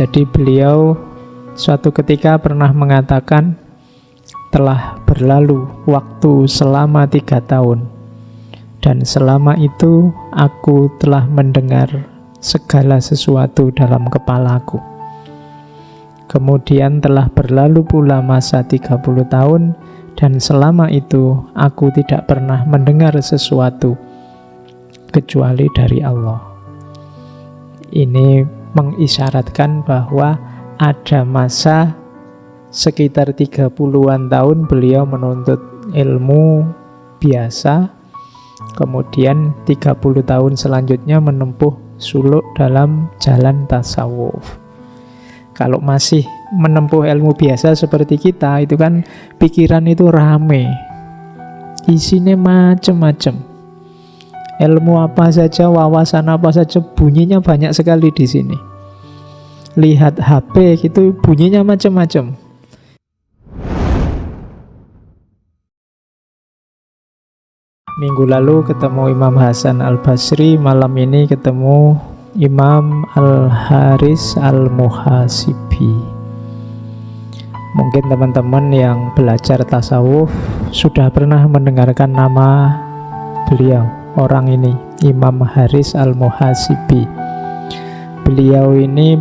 Jadi beliau suatu ketika pernah mengatakan, telah berlalu waktu selama 3 tahun, dan selama itu aku telah mendengar segala sesuatu dalam kepalaku. Kemudian telah berlalu pula masa 30 tahun, dan selama itu aku tidak pernah mendengar sesuatu kecuali dari Allah. Ini mengisyaratkan bahwa ada masa sekitar 30-an tahun beliau menuntut ilmu biasa, kemudian 30 tahun selanjutnya menempuh suluk dalam jalan tasawuf. Kalau masih menempuh ilmu biasa seperti kita, itu kan pikiran itu rame, isinya macam-macam. Ilmu apa saja, wawasan apa saja, bunyinya banyak sekali di sini. Lihat HP gitu, bunyinya macam-macam. Minggu lalu ketemu Imam Hasan Al-Basri, malam ini ketemu Imam Al-Haris Al-Muhasibi. Mungkin teman-teman yang belajar tasawuf sudah pernah mendengarkan nama beliau, orang ini, Imam Haris Al-Muhasibi. Beliau ini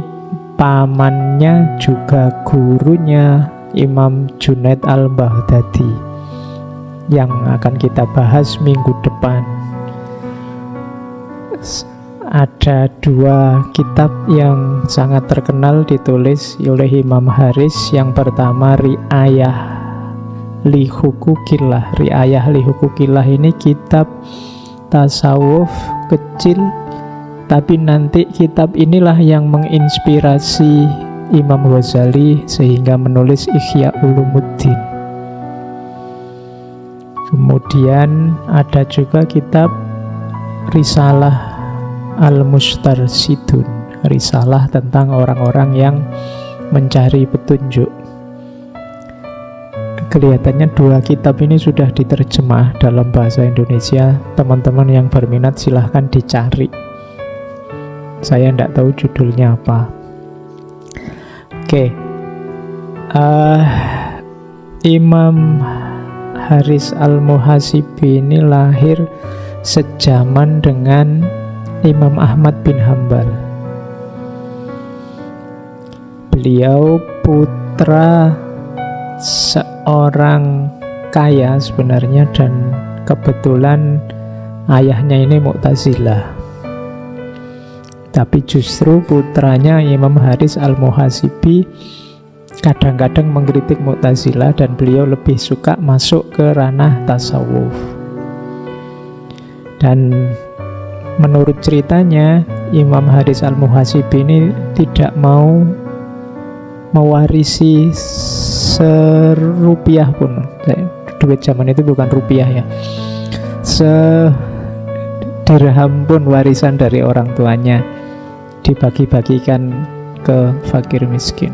pamannya juga gurunya Imam Junaid Al-Baghdadi yang akan kita bahas minggu depan. Ada 2 kitab yang sangat terkenal ditulis oleh Imam Haris. Yang pertama Ri'ayah li Hukukillah. Ri'ayah li Hukukillah ini kitab tasawuf kecil, tapi nanti kitab inilah yang menginspirasi Imam Ghazali sehingga menulis Ihya Ulumuddin. Kemudian ada juga kitab Risalah Al-Mustarsidun, risalah tentang orang-orang yang mencari petunjuk. Kelihatannya 2 kitab ini sudah diterjemah dalam bahasa Indonesia. Teman-teman yang berminat silahkan dicari. Saya tidak tahu judulnya apa. Oke. Imam Haris Al-Muhasibi ini lahir sejaman dengan Imam Ahmad bin Hambal. Beliau putra seorang kaya sebenarnya, dan kebetulan ayahnya ini Mu'tazilah. Tapi justru putranya Imam Haris Al-Muhasibi kadang-kadang mengkritik Mu'tazilah, dan beliau lebih suka masuk ke ranah tasawuf. Dan menurut ceritanya, Imam Haris Al-Muhasibi ini tidak mau mewarisi serupiah pun. Duit zaman itu bukan rupiah ya, sedirham pun warisan dari orang tuanya dibagi-bagikan ke fakir miskin.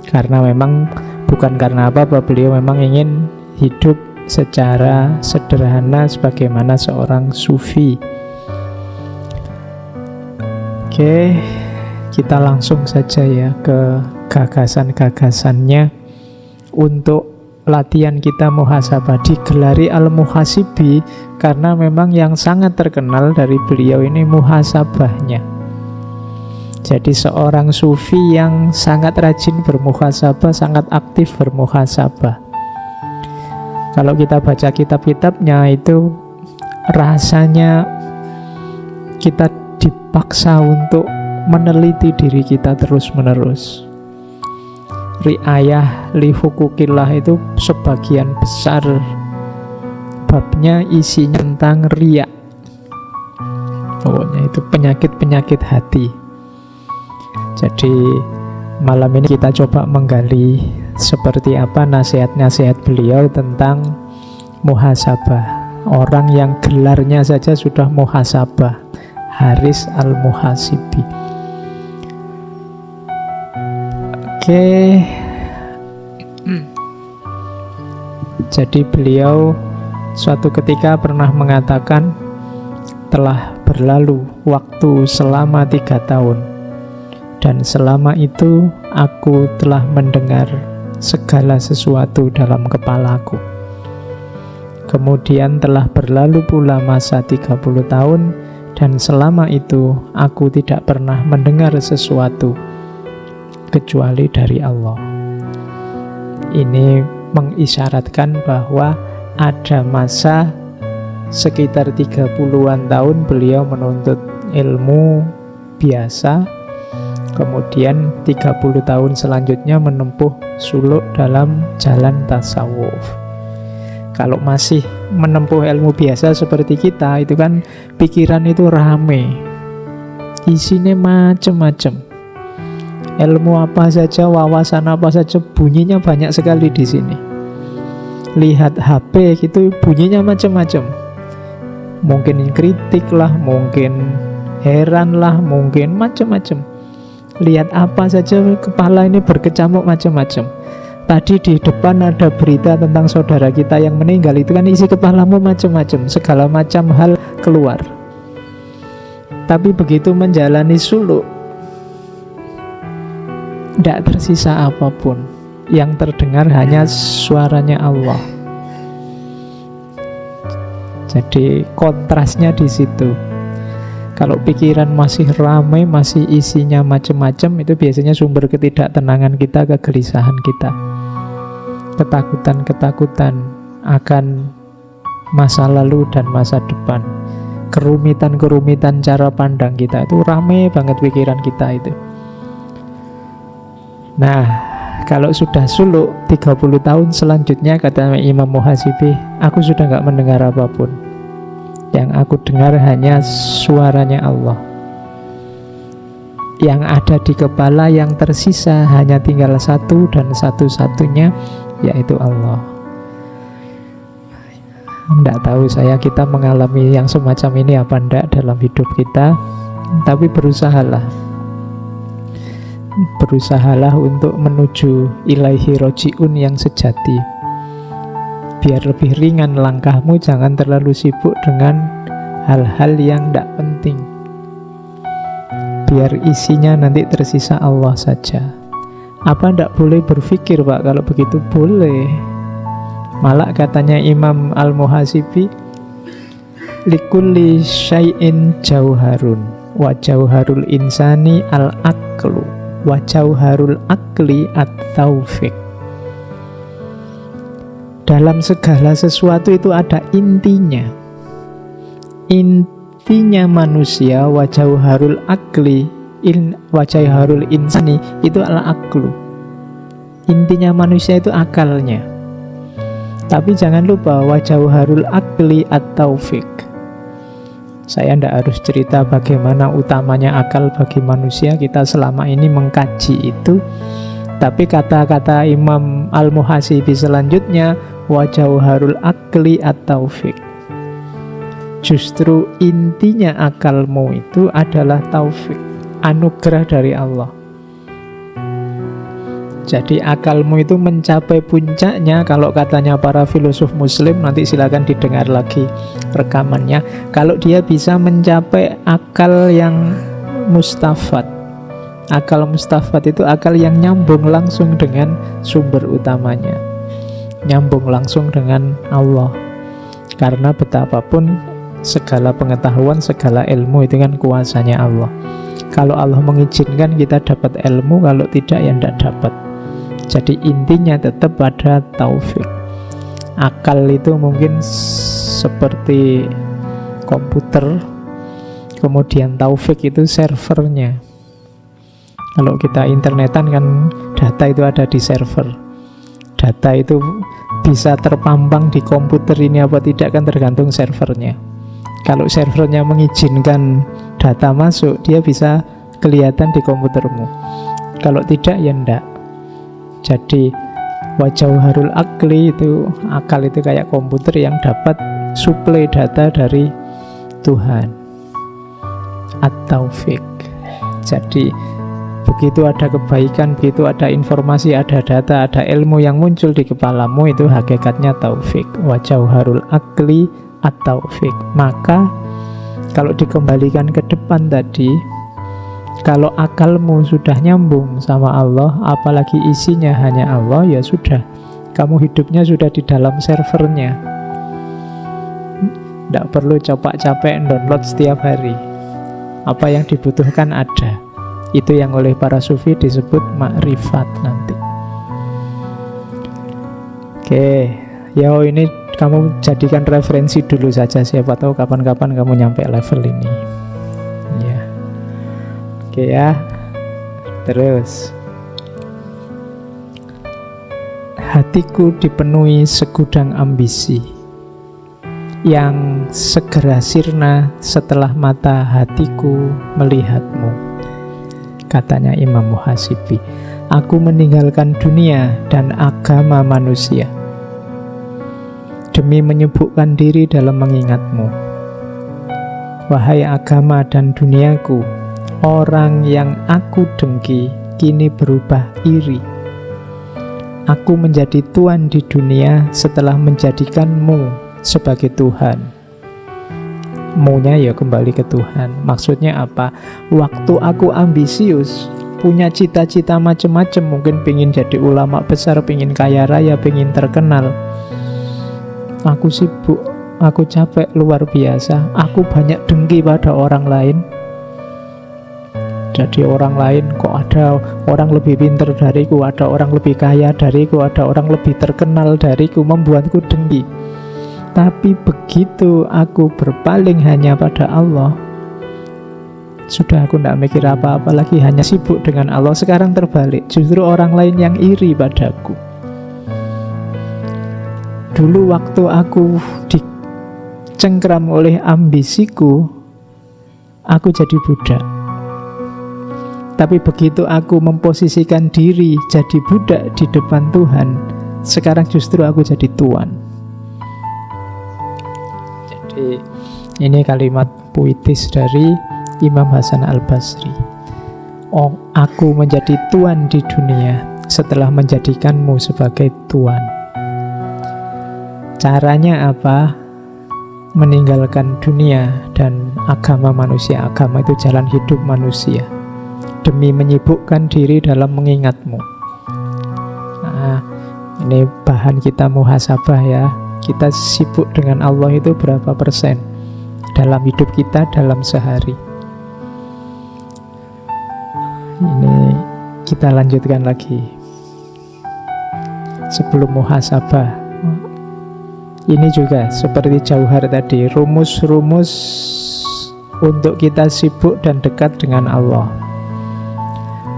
Karena memang bukan karena apa-apa, beliau memang ingin hidup secara sederhana sebagaimana seorang sufi. Oke, kita langsung saja ya ke gagasan-gagasannya. Untuk latihan kita muhasabah digelari Al-Muhasibi karena memang yang sangat terkenal dari beliau ini muhasabahnya. Jadi seorang sufi yang sangat rajin bermuhasabah, sangat aktif bermuhasabah. Kalau kita baca kitab-kitabnya itu rasanya kita dipaksa untuk meneliti diri kita terus-menerus. Ri'ayah li Hukukillah itu sebagian besar babnya isinya tentang riya. Pokoknya itu penyakit-penyakit hati. Jadi malam ini kita coba menggali seperti apa nasihat-nasihat beliau tentang muhasabah. Orang yang gelarnya saja sudah muhasabah, Haris Al-Muhasibi. Oke. Jadi beliau suatu ketika pernah mengatakan, telah berlalu waktu selama 3 tahun, dan selama itu aku telah mendengar segala sesuatu dalam kepalaku. Kemudian telah berlalu pula masa 30 tahun, dan selama itu aku tidak pernah mendengar sesuatu kecuali dari Allah. Ini mengisyaratkan bahwa ada masa sekitar 30-an tahun beliau menuntut ilmu biasa, kemudian 30 tahun selanjutnya menempuh suluk dalam jalan tasawuf. Kalau masih menempuh ilmu biasa seperti kita, itu kan pikiran itu rame, isinya macam-macam. Ilmu apa saja, wawasan apa saja, bunyinya banyak sekali di sini. Lihat HP gitu, bunyinya macam-macam. Mungkin kritik lah, mungkin heran lah, mungkin macam-macam. Lihat apa saja, kepala ini berkecamuk macam-macam. Tadi di depan ada berita tentang saudara kita yang meninggal, itu kan isi kepalamu macam-macam, segala macam hal keluar. Tapi begitu menjalani suluk, tidak tersisa apapun. Yang terdengar hanya suaranya Allah. Jadi kontrasnya di situ. Kalau pikiran masih ramai, masih isinya macam-macam, itu biasanya sumber ketidaktenangan kita, kegelisahan kita, ketakutan-ketakutan akan masa lalu dan masa depan, kerumitan-kerumitan cara pandang kita, itu ramai banget pikiran kita itu. Nah, kalau sudah suluk 30 tahun selanjutnya, kata Imam Muhasibi, aku sudah gak mendengar apapun. Yang aku dengar hanya suaranya Allah. Yang ada di kepala yang tersisa hanya tinggal satu dan satu-satunya, yaitu Allah. Tidak tahu saya kita mengalami yang semacam ini apa enggak dalam hidup kita, tapi berusahalah untuk menuju ilaihi roji'un yang sejati. Biar lebih ringan langkahmu, jangan terlalu sibuk dengan hal-hal yang tidak penting. Biar isinya nanti tersisa Allah saja. Apa tidak boleh berpikir, Pak? Kalau begitu boleh. Malah katanya Imam Al-Muhasibi, likulli syai'in jauharun, wa jauharul insani al-aqlu, wa jauharul aqli at-taufiq. Dalam segala sesuatu itu ada intinya. Intinya manusia, wa jauharul aqli, wa jauharul insani, itu al-aqlu. Intinya manusia itu akalnya. Tapi jangan lupa, wa jauharul aqli at-taufiq. Saya tidak harus cerita bagaimana utamanya akal bagi manusia, kita selama ini mengkaji itu. Tapi kata-kata Imam Al-Muhasibi selanjutnya, wa jauharul aqli at-taufiq. Justru intinya akalmu itu adalah taufik, anugerah dari Allah. Jadi akalmu itu mencapai puncaknya, kalau katanya para filosof muslim, nanti silakan didengar lagi rekamannya, kalau dia bisa mencapai akal yang mustafad. Akal mustafad itu akal yang nyambung langsung dengan sumber utamanya, nyambung langsung dengan Allah. Karena betapapun segala pengetahuan, segala ilmu itu kan kuasanya Allah. Kalau Allah mengizinkan kita dapat ilmu, kalau tidak ya tidak dapat. Jadi intinya tetap pada taufik. Akal itu mungkin seperti komputer, kemudian taufik itu servernya. Kalau kita internetan kan data itu ada di server. Data itu bisa terpampang di komputer ini apa tidak kan tergantung servernya. Kalau servernya mengizinkan data masuk, dia bisa kelihatan di komputermu. Kalau tidak ya enggak. Jadi wa jauharul aqli itu, akal itu kayak komputer yang dapat suplai data dari Tuhan. At-taufiq. Jadi begitu ada kebaikan, begitu ada informasi, ada data, ada ilmu yang muncul di kepalamu, itu hakikatnya taufik. Wa jauharul aqli at-taufiq. Maka kalau dikembalikan ke depan tadi, Kalau akalmu sudah nyambung sama Allah, apalagi isinya hanya Allah, ya sudah, kamu hidupnya sudah di dalam servernya. Tidak perlu capek-capek download setiap hari. Apa yang dibutuhkan ada. Itu yang oleh para sufi disebut makrifat nanti. Oke, ya ini kamu jadikan referensi dulu saja. Siapa tahu kapan-kapan kamu nyampe level ini. Ya, oke ya. Terus, hatiku dipenuhi segudang ambisi yang segera sirna setelah mata hatiku melihatmu. Katanya Imam Muhasibi, aku meninggalkan dunia dan agama manusia demi menyibukkan diri dalam mengingatmu. Wahai agama dan duniaku, orang yang aku dengki kini berubah iri. Aku menjadi tuan di dunia setelah menjadikanmu sebagai Tuhan. Mu-nya ya kembali ke Tuhan. Maksudnya apa? Waktu aku ambisius, punya cita-cita macam-macam, mungkin pengen jadi ulama besar, pengen kaya raya, pengen terkenal, aku sibuk, aku capek luar biasa, aku banyak dengki pada orang lain. Jadi orang lain, kok ada orang lebih pintar dariku, ada orang lebih kaya dariku, ada orang lebih terkenal dariku, membuatku dengki. Tapi begitu aku berpaling hanya pada Allah, sudah aku tidak mikir apa-apa lagi, hanya sibuk dengan Allah. Sekarang terbalik, justru orang lain yang iri padaku. Dulu waktu aku dicengkram oleh ambisiku, aku jadi budak. Tapi begitu aku memposisikan diri jadi budak di depan Tuhan, sekarang justru aku jadi tuan. Jadi ini kalimat puitis dari Imam Hasan Al-Basri. Oh, aku menjadi tuan di dunia setelah menjadikanmu sebagai tuan. Caranya apa? Meninggalkan dunia dan agama manusia. Agama itu jalan hidup manusia, demi menyibukkan diri dalam mengingatmu. Nah, ini bahan kita muhasabah ya. Kita sibuk dengan Allah itu berapa persen dalam hidup kita dalam sehari. Ini kita lanjutkan lagi. Sebelum muhasabah, ini juga seperti jauhar tadi, rumus-rumus untuk kita sibuk dan dekat dengan Allah.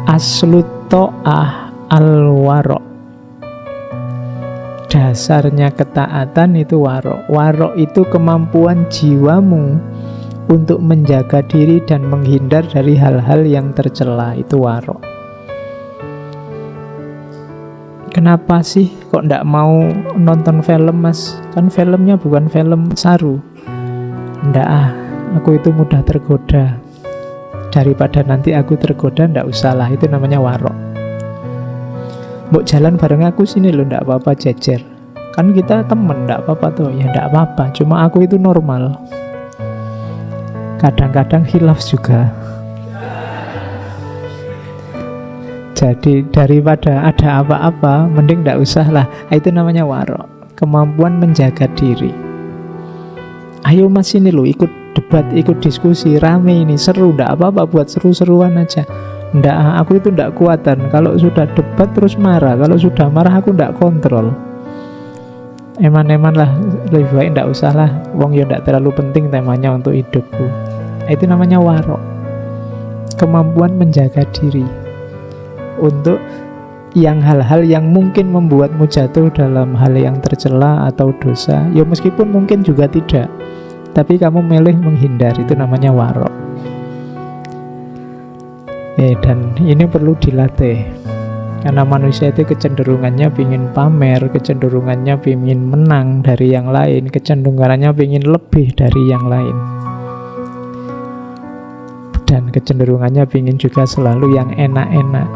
Aslut ta'ah al-warok, dasarnya ketaatan itu warok. Warok itu kemampuan jiwamu untuk menjaga diri dan menghindar dari hal-hal yang tercela. Itu warok. Kenapa sih kok ndak mau nonton film, mas? Kan filmnya bukan film saru. Ndak aku itu mudah tergoda. Daripada nanti aku tergoda, ndak usahlah. Itu namanya warok. Mbok jalan bareng aku sini loh, ndak apa-apa, jejer. Kan kita temen, ndak apa-apa tuh. Ya ndak apa-apa, cuma aku itu normal. Kadang-kadang khilaf juga. Jadi daripada ada apa-apa, mending ndak usah lah. Itu namanya warok, kemampuan menjaga diri. Ayo mas ini lo, ikut debat, ikut diskusi, rame ini, seru, ndak apa-apa, buat seru-seruan aja. Ndak, aku itu ndak kuatan. Kalau sudah debat terus marah, kalau sudah marah aku ndak kontrol. Eman-eman lah, lebih baik ndak usah lah. Wong ya ndak terlalu penting temanya untuk hidupku. Itu namanya warok, kemampuan menjaga diri untuk yang hal-hal yang mungkin membuatmu jatuh dalam hal yang tercela atau dosa. Ya meskipun mungkin juga tidak, tapi kamu milih menghindar. Itu namanya warok. Dan ini perlu dilatih, karena manusia itu kecenderungannya ingin pamer, kecenderungannya ingin menang dari yang lain, kecenderungannya ingin lebih dari yang lain, dan kecenderungannya ingin juga selalu yang enak-enak.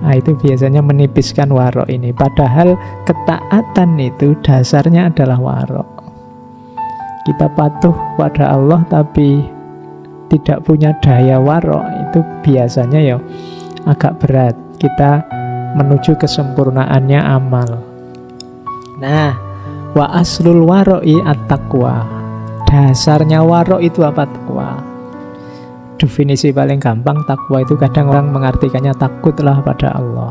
Nah, itu biasanya menipiskan warok ini. Padahal ketaatan itu dasarnya adalah warok. Kita patuh pada Allah tapi tidak punya daya warok, itu biasanya ya agak berat. Kita menuju kesempurnaannya amal. Nah, wa aslul waro'i at-taqwa. Dasarnya warok itu apa? Takwa. Definisi paling gampang takwa itu kadang orang mengartikannya takutlah pada Allah.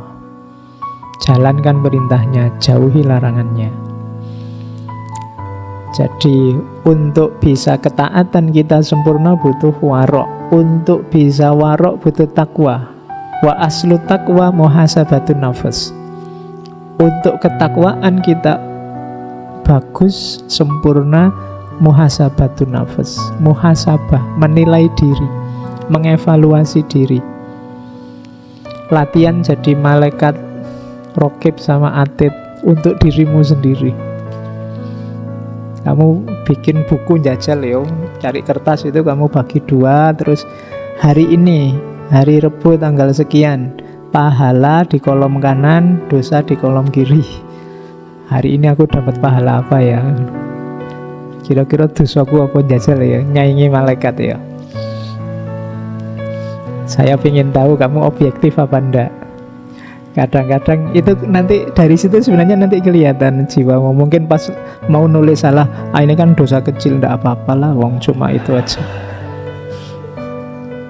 Jalankan perintahnya, jauhi larangannya. Jadi untuk bisa ketaatan kita sempurna butuh warok. Untuk bisa warok butuh takwa. Wa aslu takwa muhasabatun nafas. Untuk ketakwaan kita bagus, sempurna, muhasabatun nafas. Muhasabah, menilai diri, mengevaluasi diri. Latihan jadi malaikat rokib sama atid untuk dirimu sendiri. Kamu bikin buku jajal ya, cari kertas itu kamu bagi 2, terus hari ini, hari Rebu tanggal sekian, pahala di kolom kanan, dosa di kolom kiri. Hari ini aku dapat pahala apa ya? Kira-kira dosaku apa jajal ya? Nyaingi malaikat ya. Saya ingin tahu kamu objektif apa enggak. Kadang-kadang itu nanti dari situ sebenarnya nanti kelihatan jiwamu. Mungkin pas mau nulis salah, ini kan dosa kecil, enggak apa-apalah, wong cuma itu aja.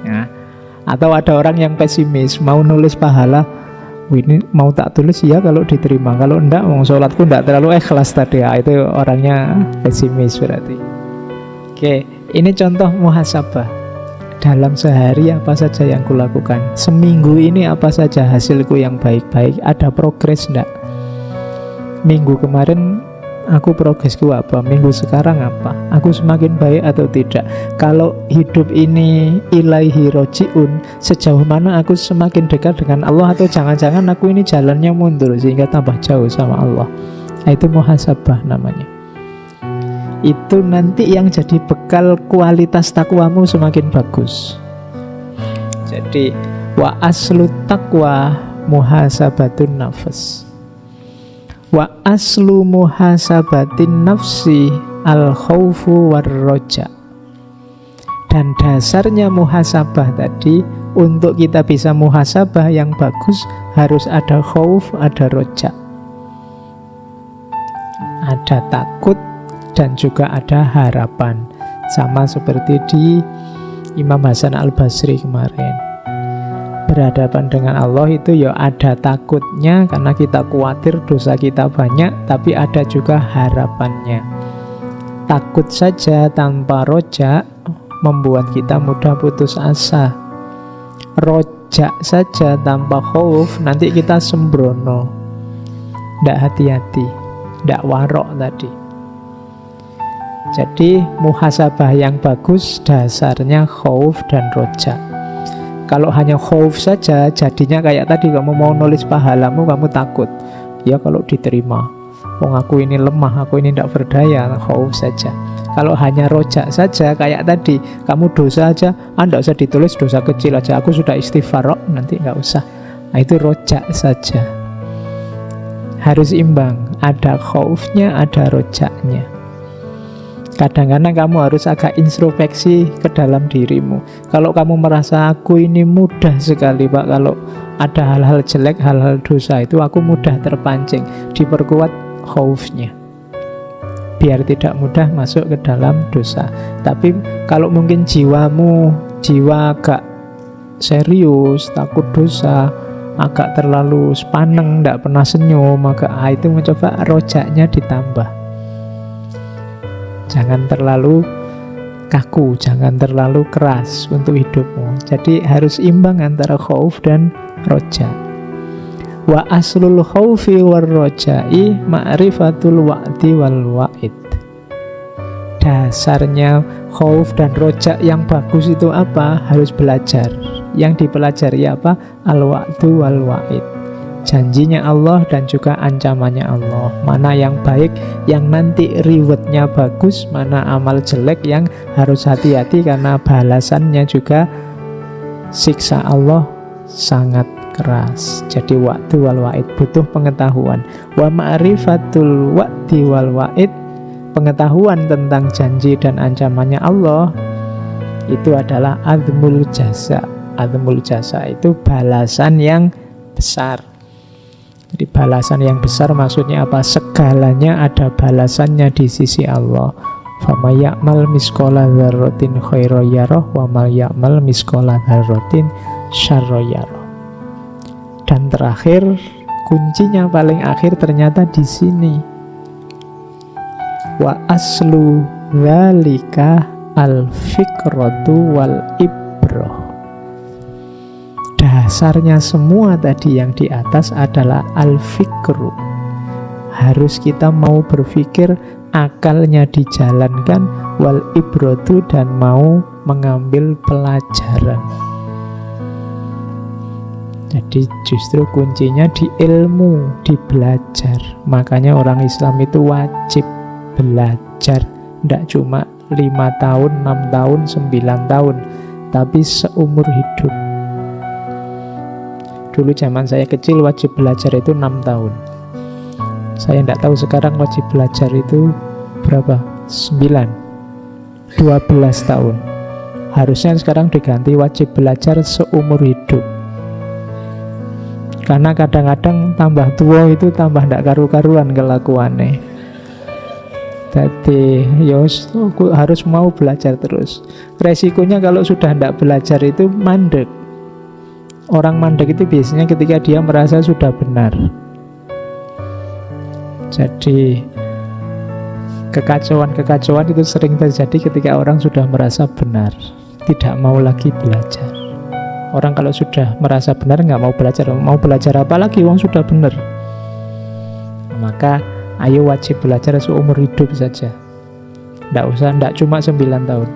Ya. Atau ada orang yang pesimis, mau nulis pahala, ini mau tak tulis ya kalau diterima, kalau enggak, wong sholatku enggak terlalu ikhlas tadi. Itu orangnya pesimis berarti. Oke, ini contoh muhasabah. Dalam sehari apa saja yang kulakukan, seminggu ini apa saja hasilku yang baik-baik, ada progres enggak? Minggu kemarin aku progresku apa, minggu sekarang apa, aku semakin baik atau tidak? Kalau hidup ini ilaihi roji'un, sejauh mana aku semakin dekat dengan Allah, atau jangan-jangan aku ini jalannya mundur sehingga tambah jauh sama Allah. Itu muhasabah namanya. Itu nanti yang jadi bekal kualitas takwamu semakin bagus. Jadi wa aslu taqwa muhasabatun nafs. Wa aslu muhasabatin nafsi al khaufu war roja. Dan dasarnya muhasabah tadi, untuk kita bisa muhasabah yang bagus harus ada khauf, ada roja. Ada takut dan juga ada harapan. Sama seperti di Imam Hasan Al-Basri kemarin. Berhadapan dengan Allah itu ya ada takutnya karena kita khawatir dosa kita banyak, tapi ada juga harapannya. Takut saja tanpa roja membuat kita mudah putus asa. Roja saja tanpa khauf nanti kita sembrono, tidak hati-hati, tidak warok tadi. Jadi muhasabah yang bagus dasarnya khauf dan roja. Kalau hanya khauf saja, jadinya kayak tadi, kamu mau nulis pahalamu, kamu takut. Ya kalau diterima, wong aku ini lemah, aku ini tidak berdaya, khauf saja. Kalau hanya roja saja, kayak tadi, kamu dosa aja, tidak usah ditulis, dosa kecil aja, aku sudah istighfar, nanti nggak usah. Nah, itu roja saja. Harus imbang, ada khaufnya, ada rojaknya. Kadang-kadang kamu harus agak introspeksi ke dalam dirimu. Kalau kamu merasa aku ini mudah sekali Pak, kalau ada hal-hal jelek, hal-hal dosa itu aku mudah terpancing, diperkuat khaufnya biar tidak mudah masuk ke dalam dosa. Tapi kalau mungkin jiwamu jiwa agak serius, takut dosa, agak terlalu sepaneng, tidak pernah senyum, maka itu mencoba rojaknya ditambah. Jangan terlalu kaku, jangan terlalu keras untuk hidupmu. Jadi harus imbang antara khauf dan roja. Wa aslul khaufi war roja'i ma'rifatul wa'di wal wa'id. Dasarnya khauf dan roja yang bagus itu apa? Harus belajar. Yang dipelajari apa? Al-wa'du wal wa'id. Janjinya Allah dan juga ancamannya Allah. Mana yang baik, yang nanti rewardnya bagus, mana amal jelek yang harus hati-hati karena balasannya juga siksa Allah sangat keras. Jadi wa'du wal wa'id butuh pengetahuan. Wa ma'rifatul wa'di wal wa'id, pengetahuan tentang janji dan ancamannya Allah, itu adalah azmul jaza, Admul jasa itu balasan yang besar. Jadi balasan yang besar maksudnya apa? Segalanya ada balasannya di sisi Allah. Faman ya'mal misqala dzarratin khairan yarah wa man ya'mal misqala dzarratin syarran yarah. Dan terakhir, kuncinya paling akhir ternyata di sini. Wa aslu dzalika al-fikratu wal ibroh. Dasarnya semua tadi yang di atas adalah al-fikru. Harus kita mau berpikir, akalnya dijalankan, wal ibrotu, dan mau mengambil pelajaran. Jadi justru kuncinya di ilmu, di belajar. Makanya orang Islam itu wajib belajar. Tidak cuma 5 tahun, 6 tahun, 9 tahun, tapi seumur hidup. Dulu zaman saya kecil wajib belajar itu 6 tahun. Saya tidak tahu sekarang wajib belajar itu berapa? 9, 12 tahun. Harusnya sekarang diganti wajib belajar seumur hidup. Karena kadang-kadang tambah tua itu tambah tidak karu-karuan kelakuannya. Jadi harus mau belajar terus. Resikonya kalau sudah tidak belajar itu mandek. Orang mandek itu biasanya ketika dia merasa sudah benar. Jadi kekacauan itu sering terjadi ketika orang sudah merasa benar, tidak mau lagi belajar. Orang kalau sudah merasa benar nggak mau belajar apa lagi, wong sudah benar. Maka ayo wajib belajar seumur hidup saja. Nggak cuma 9 tahun.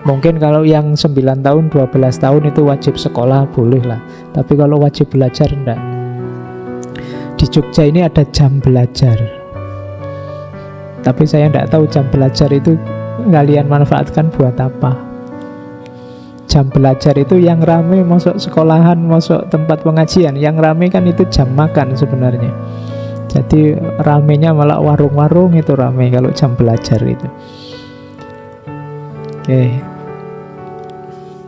Mungkin kalau yang 9 tahun, 12 tahun itu wajib sekolah, boleh lah. Tapi kalau wajib belajar, enggak. Di Jogja ini ada jam belajar. Tapi saya enggak tahu jam belajar itu kalian manfaatkan buat apa. Jam belajar itu yang rame masuk sekolahan, masuk tempat pengajian. Yang rame kan itu jam makan sebenarnya. Jadi ramenya malah warung-warung itu rame kalau jam belajar itu. Oke.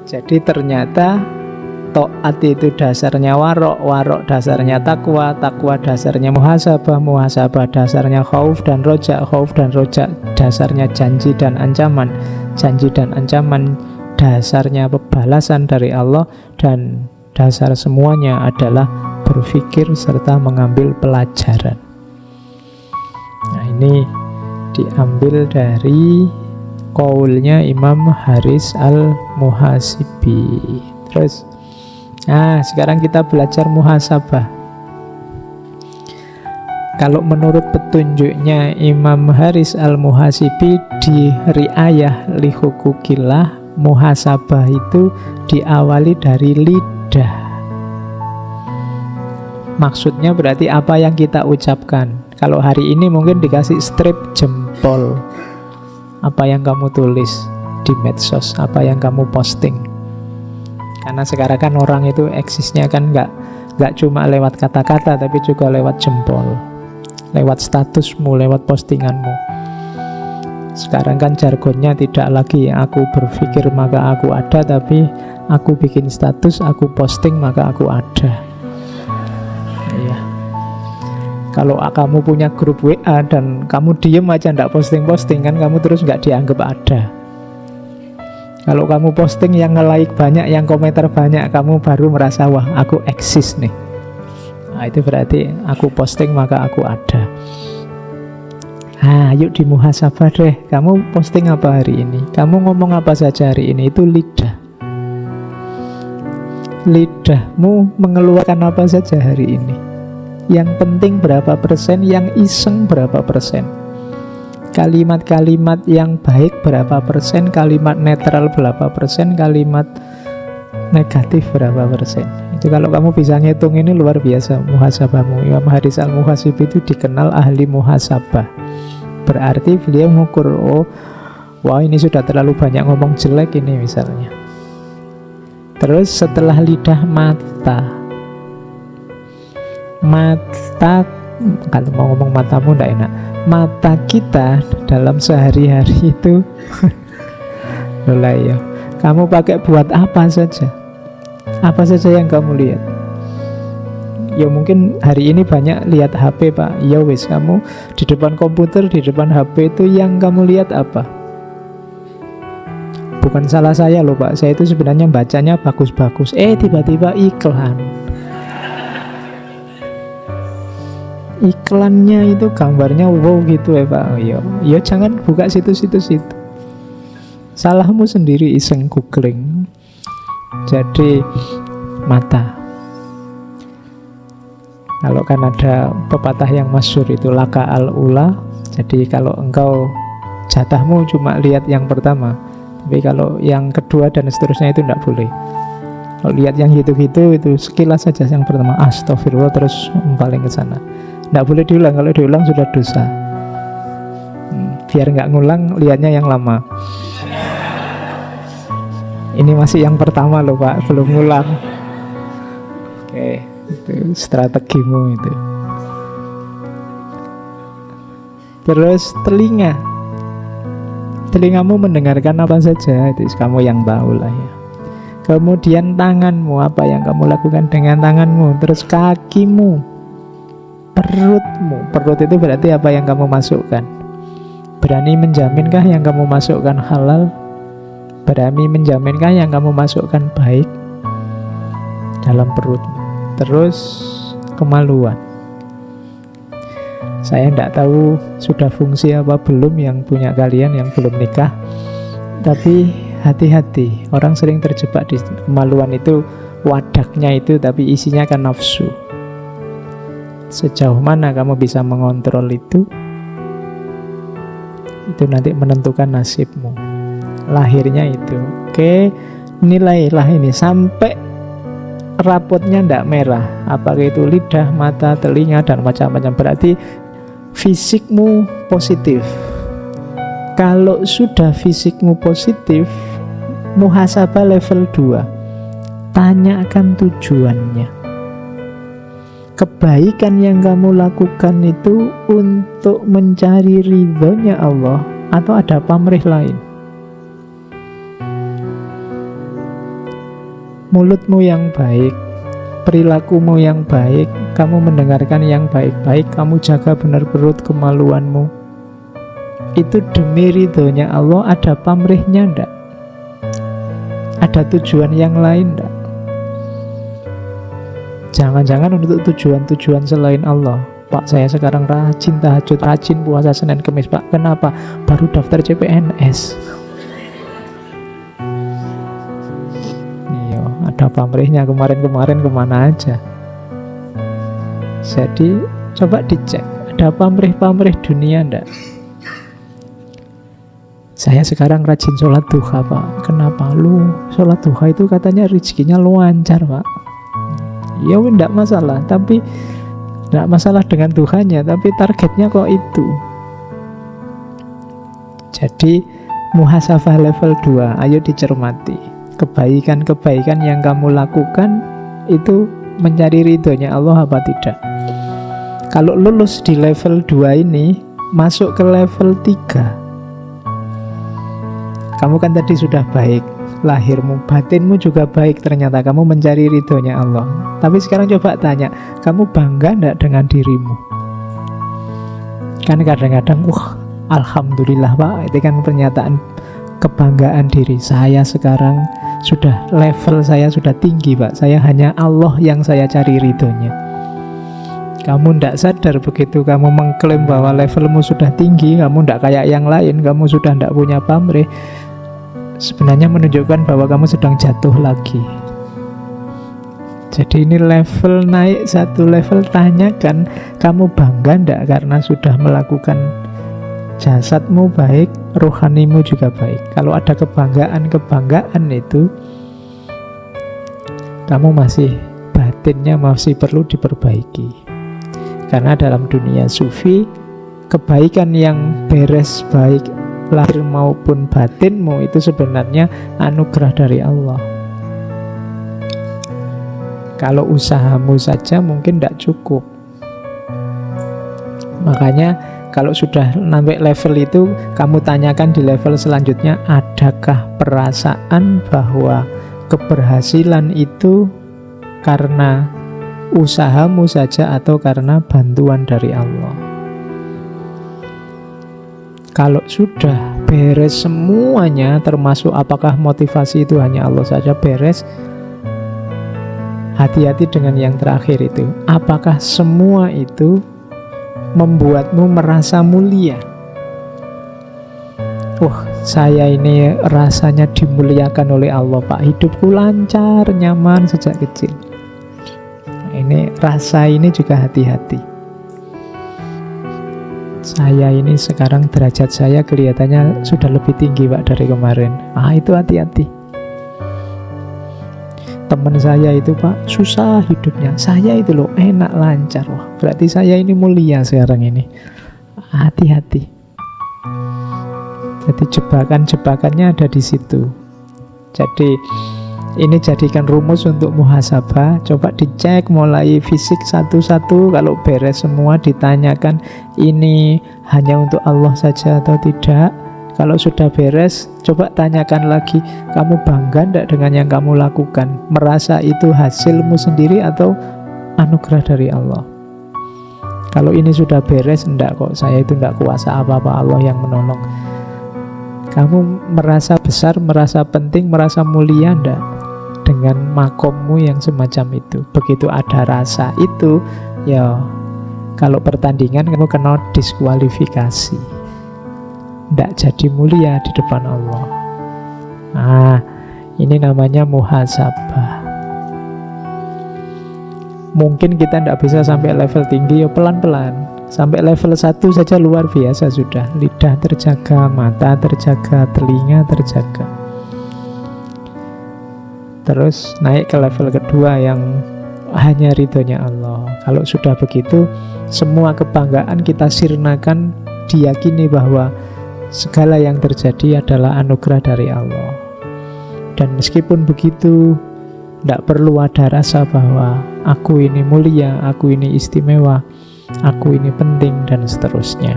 Jadi ternyata taat itu dasarnya warok, warok dasarnya takwa, takwa dasarnya muhasabah, muhasabah dasarnya khauf dan roja, khauf dan roja dasarnya janji dan ancaman, janji dan ancaman dasarnya pembalasan dari Allah, dan dasar semuanya adalah berpikir serta mengambil pelajaran. Nah, ini diambil dari qaulnya Imam Haris Al-Muhasibi. Terus, sekarang kita belajar muhasabah. Kalau menurut petunjuknya Imam Haris Al-Muhasibi di Ri'ayah li Hukukillah, muhasabah itu diawali dari lidah. Maksudnya berarti apa yang kita ucapkan. Kalau hari ini mungkin dikasih strip jempol. Apa yang kamu tulis di medsos, apa yang kamu posting. Karena sekarang kan orang itu eksisnya kan nggak cuma lewat kata-kata, tapi juga lewat jempol, lewat statusmu, lewat postinganmu. Sekarang kan jargonnya tidak lagi aku berpikir maka aku ada, tapi aku bikin status, aku posting maka aku ada. Ya. Kalau kamu punya grup WA dan kamu diem aja nggak posting-posting, kan kamu terus nggak dianggap ada. Kalau kamu posting yang nge-like banyak, yang komentar banyak, kamu baru merasa wah aku eksis nih. Nah, itu berarti aku posting maka aku ada. Yuk dimuhasabah deh. Kamu posting apa hari ini? Kamu ngomong apa saja hari ini? Itu lidah. Lidahmu mengeluarkan apa saja hari ini? Yang penting berapa persen, yang iseng berapa persen, kalimat-kalimat yang baik berapa persen, kalimat netral berapa persen, kalimat negatif berapa persen. Itu kalau kamu bisa ngitung, ini luar biasa muhasabahmu. Imam Haris Al-Muhasibi itu dikenal ahli muhasabah. Berarti beliau mengukur, wah ini sudah terlalu banyak ngomong jelek ini misalnya. Terus setelah lidah, mata, kalau mau ngomong matamu enggak enak. Mata kita dalam sehari-hari itu mulai ya, kamu pakai buat apa saja. Apa saja yang kamu lihat? Ya mungkin hari ini banyak lihat HP Pak. Ya wis, kamu di depan komputer, di depan HP itu yang kamu lihat apa? Bukan salah saya loh Pak, saya itu sebenarnya bacanya bagus-bagus. Tiba-tiba iklan. Iklannya itu gambarnya wow gitu ya Pak. Ya jangan buka situs-situs itu. Salahmu sendiri iseng googling. Jadi mata. Kalau kan ada pepatah yang masyhur itu laka al-ula. Jadi kalau engkau jatahmu cuma lihat yang pertama, tapi kalau yang kedua dan seterusnya itu tidak boleh. Kalau lihat yang gitu-gitu itu sekilas saja yang pertama, astagfirullah, terus paling ke sana. Tidak boleh diulang, kalau diulang sudah dosa. Biar nggak ngulang, lihatnya yang lama. Ini masih yang pertama loh Pak, belum ngulang. Oke, itu strategimu itu. Terus telingamu mendengarkan apa saja, itu kamu yang tahu lah ya. Kemudian tanganmu, apa yang kamu lakukan dengan tanganmu. Terus kakimu, perutmu. Perut itu berarti apa yang kamu masukkan. Berani menjaminkah yang kamu masukkan halal? Berani menjaminkah yang kamu masukkan baik dalam perutmu? Terus kemaluan. Saya tidak tahu sudah fungsi apa belum yang punya kalian yang belum nikah. Tapi hati-hati, orang sering terjebak di kemaluan itu. Wadahnya itu tapi isinya kan nafsu. Sejauh mana kamu bisa mengontrol itu nanti menentukan nasibmu. Lahirnya itu. Oke, nilailah ini sampai rapotnya tidak merah. Apakah itu lidah, mata, telinga, dan macam-macam. Berarti fisikmu positif. Kalau sudah fisikmu positif, muhasabah level 2. Tanyakan tujuannya. Kebaikan yang kamu lakukan itu untuk mencari ridhonya Allah atau ada pamrih lain? Mulutmu yang baik, perilakumu yang baik, kamu mendengarkan yang baik-baik, kamu jaga benar perut kemaluanmu, itu demi ridhonya Allah, ada pamrihnya enggak? Ada tujuan yang lain enggak? Jangan-jangan untuk tujuan-tujuan selain Allah. Pak, saya sekarang rajin tahajud, rajin puasa Senin Kemis. Pak, kenapa? Baru daftar CPNS. Ada pamrihnya, kemarin-kemarin kemana aja. Jadi coba dicek, ada pamrih-pamrih dunia enggak? Saya sekarang rajin sholat duha Pak. Kenapa? Lu sholat duha itu katanya rezekinya lancar Pak. Ya enggak masalah, tapi enggak masalah dengan Tuhannya, tapi targetnya kok itu. Jadi muhasabah level 2, ayo dicermati. Kebaikan-kebaikan yang kamu lakukan itu mencari ridhonya Allah apa tidak? Kalau lulus di level 2 ini, masuk ke level 3. Kamu kan tadi sudah baik, lahirmu, batinmu juga baik, ternyata kamu mencari ridhonya Allah. Tapi sekarang coba tanya, kamu bangga enggak dengan dirimu? Kan kadang-kadang, alhamdulillah Pak, itu kan pernyataan kebanggaan diri. Saya sekarang sudah, level saya sudah tinggi Pak, saya hanya Allah yang saya cari ridhonya. Kamu tidak sadar begitu kamu mengklaim bahwa levelmu sudah tinggi, kamu tidak kayak yang lain, kamu sudah tidak punya pamrih, sebenarnya menunjukkan bahwa kamu sedang jatuh lagi. Jadi ini level naik satu level. Tanyakan, kamu bangga tidak karena sudah melakukan jasadmu baik, rohanimu juga baik. Kalau ada kebanggaan itu, kamu masih, batinnya masih perlu diperbaiki. Karena dalam dunia sufi, kebaikan yang beres baik lahir maupun batinmu itu sebenarnya anugerah dari Allah. Kalau usahamu saja mungkin tidak cukup. Makanya kalau sudah sampai level itu, kamu tanyakan di level selanjutnya, adakah perasaan bahwa keberhasilan itu karena usahamu saja atau karena bantuan dari Allah. Kalau sudah beres semuanya, termasuk apakah motivasi itu hanya Allah saja beres, hati-hati dengan yang terakhir itu. Apakah semua itu membuatmu merasa mulia? Saya ini rasanya dimuliakan oleh Allah, Pak. Hidupku lancar, nyaman sejak kecil. Ini rasa ini juga hati-hati. Saya ini sekarang derajat saya kelihatannya sudah lebih tinggi, Pak, dari kemarin. Itu hati-hati. Teman saya itu, Pak, susah hidupnya. Saya itu loh enak, lancar. Wah, berarti saya ini mulia sekarang ini. Hati-hati. Jadi jebakan-jebakannya ada di situ. Jadi ini jadikan rumus untuk muhasabah. Coba dicek mulai fisik satu-satu. Kalau beres semua ditanyakan, ini hanya untuk Allah saja atau tidak. Kalau sudah beres, coba tanyakan lagi, kamu bangga tidak dengan yang kamu lakukan? Merasa itu hasilmu sendiri atau anugerah dari Allah? Kalau ini sudah beres, enggak kok, saya itu enggak kuasa apa-apa, Allah yang menolong. Kamu merasa besar, merasa penting, merasa mulia enggak dengan makommu yang semacam itu? Begitu ada rasa itu, ya kalau pertandingan kamu kena diskualifikasi, enggak jadi mulia di depan Allah. Ini namanya muhasabah. Mungkin kita enggak bisa sampai level tinggi, ya pelan-pelan. Sampai level 1 saja luar biasa sudah. Lidah terjaga, mata terjaga, telinga terjaga. Terus naik ke level kedua yang hanya ridhonya Allah. Kalau sudah begitu, semua kebanggaan kita sirnakan, diyakini bahwa segala yang terjadi adalah anugerah dari Allah. Dan meskipun begitu, tidak perlu ada rasa bahwa aku ini mulia, aku ini istimewa, aku ini penting, dan seterusnya.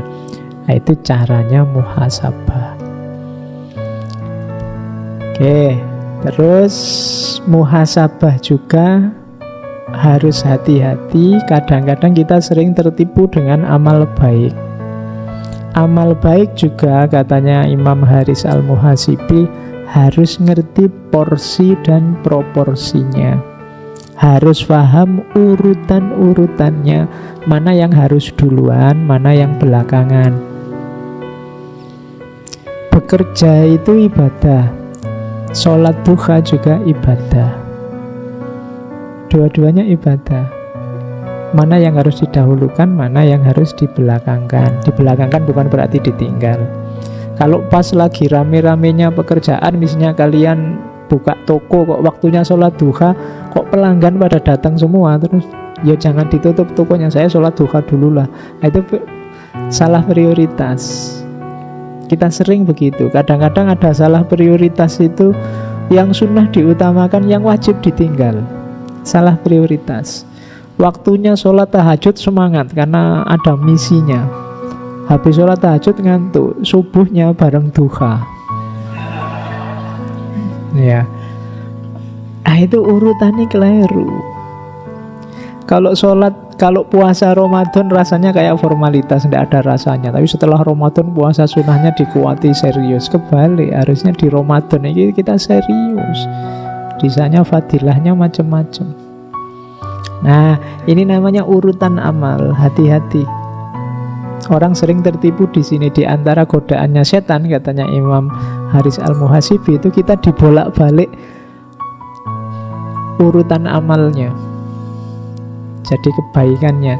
Itu caranya muhasabah. Oke, terus muhasabah juga harus hati-hati. Kadang-kadang kita sering tertipu dengan amal baik. Amal baik juga, katanya Imam Haris Al-Muhasibi, harus ngerti porsi dan proporsinya. Harus paham urutan-urutannya, mana yang harus duluan, mana yang belakangan. Bekerja itu ibadah, sholat duha juga ibadah. Dua-duanya ibadah. Mana yang harus didahulukan, mana yang harus dibelakangkan. Dibelakangkan bukan berarti ditinggal. Kalau pas lagi rame-ramenya pekerjaan, misalnya kalian buka toko kok waktunya sholat duha, kok pelanggan pada datang semua, terus ya jangan ditutup tokonya, saya sholat duha dulu lah. Itu salah prioritas. Kita sering begitu. Kadang-kadang ada salah prioritas itu, yang sunnah diutamakan, yang wajib ditinggal. Salah prioritas. Waktunya sholat tahajud semangat karena ada misinya. Habis sholat tahajud ngantuk, subuhnya bareng duha. Ya, itu urutannya keliru. Kalau sholat, kalau puasa Ramadan rasanya kayak formalitas, tidak ada rasanya. Tapi setelah Ramadan puasa sunnahnya dikuati serius. Kebalik, harusnya di Ramadan ini kita serius. Di sana fadilahnya macam-macam. Nah, ini namanya urutan amal. Hati-hati. Orang sering tertipu di sini. Di antara godaannya setan, katanya Imam Haris Al-Muhasibi, itu kita dibolak-balik urutan amalnya. Jadi kebaikannya.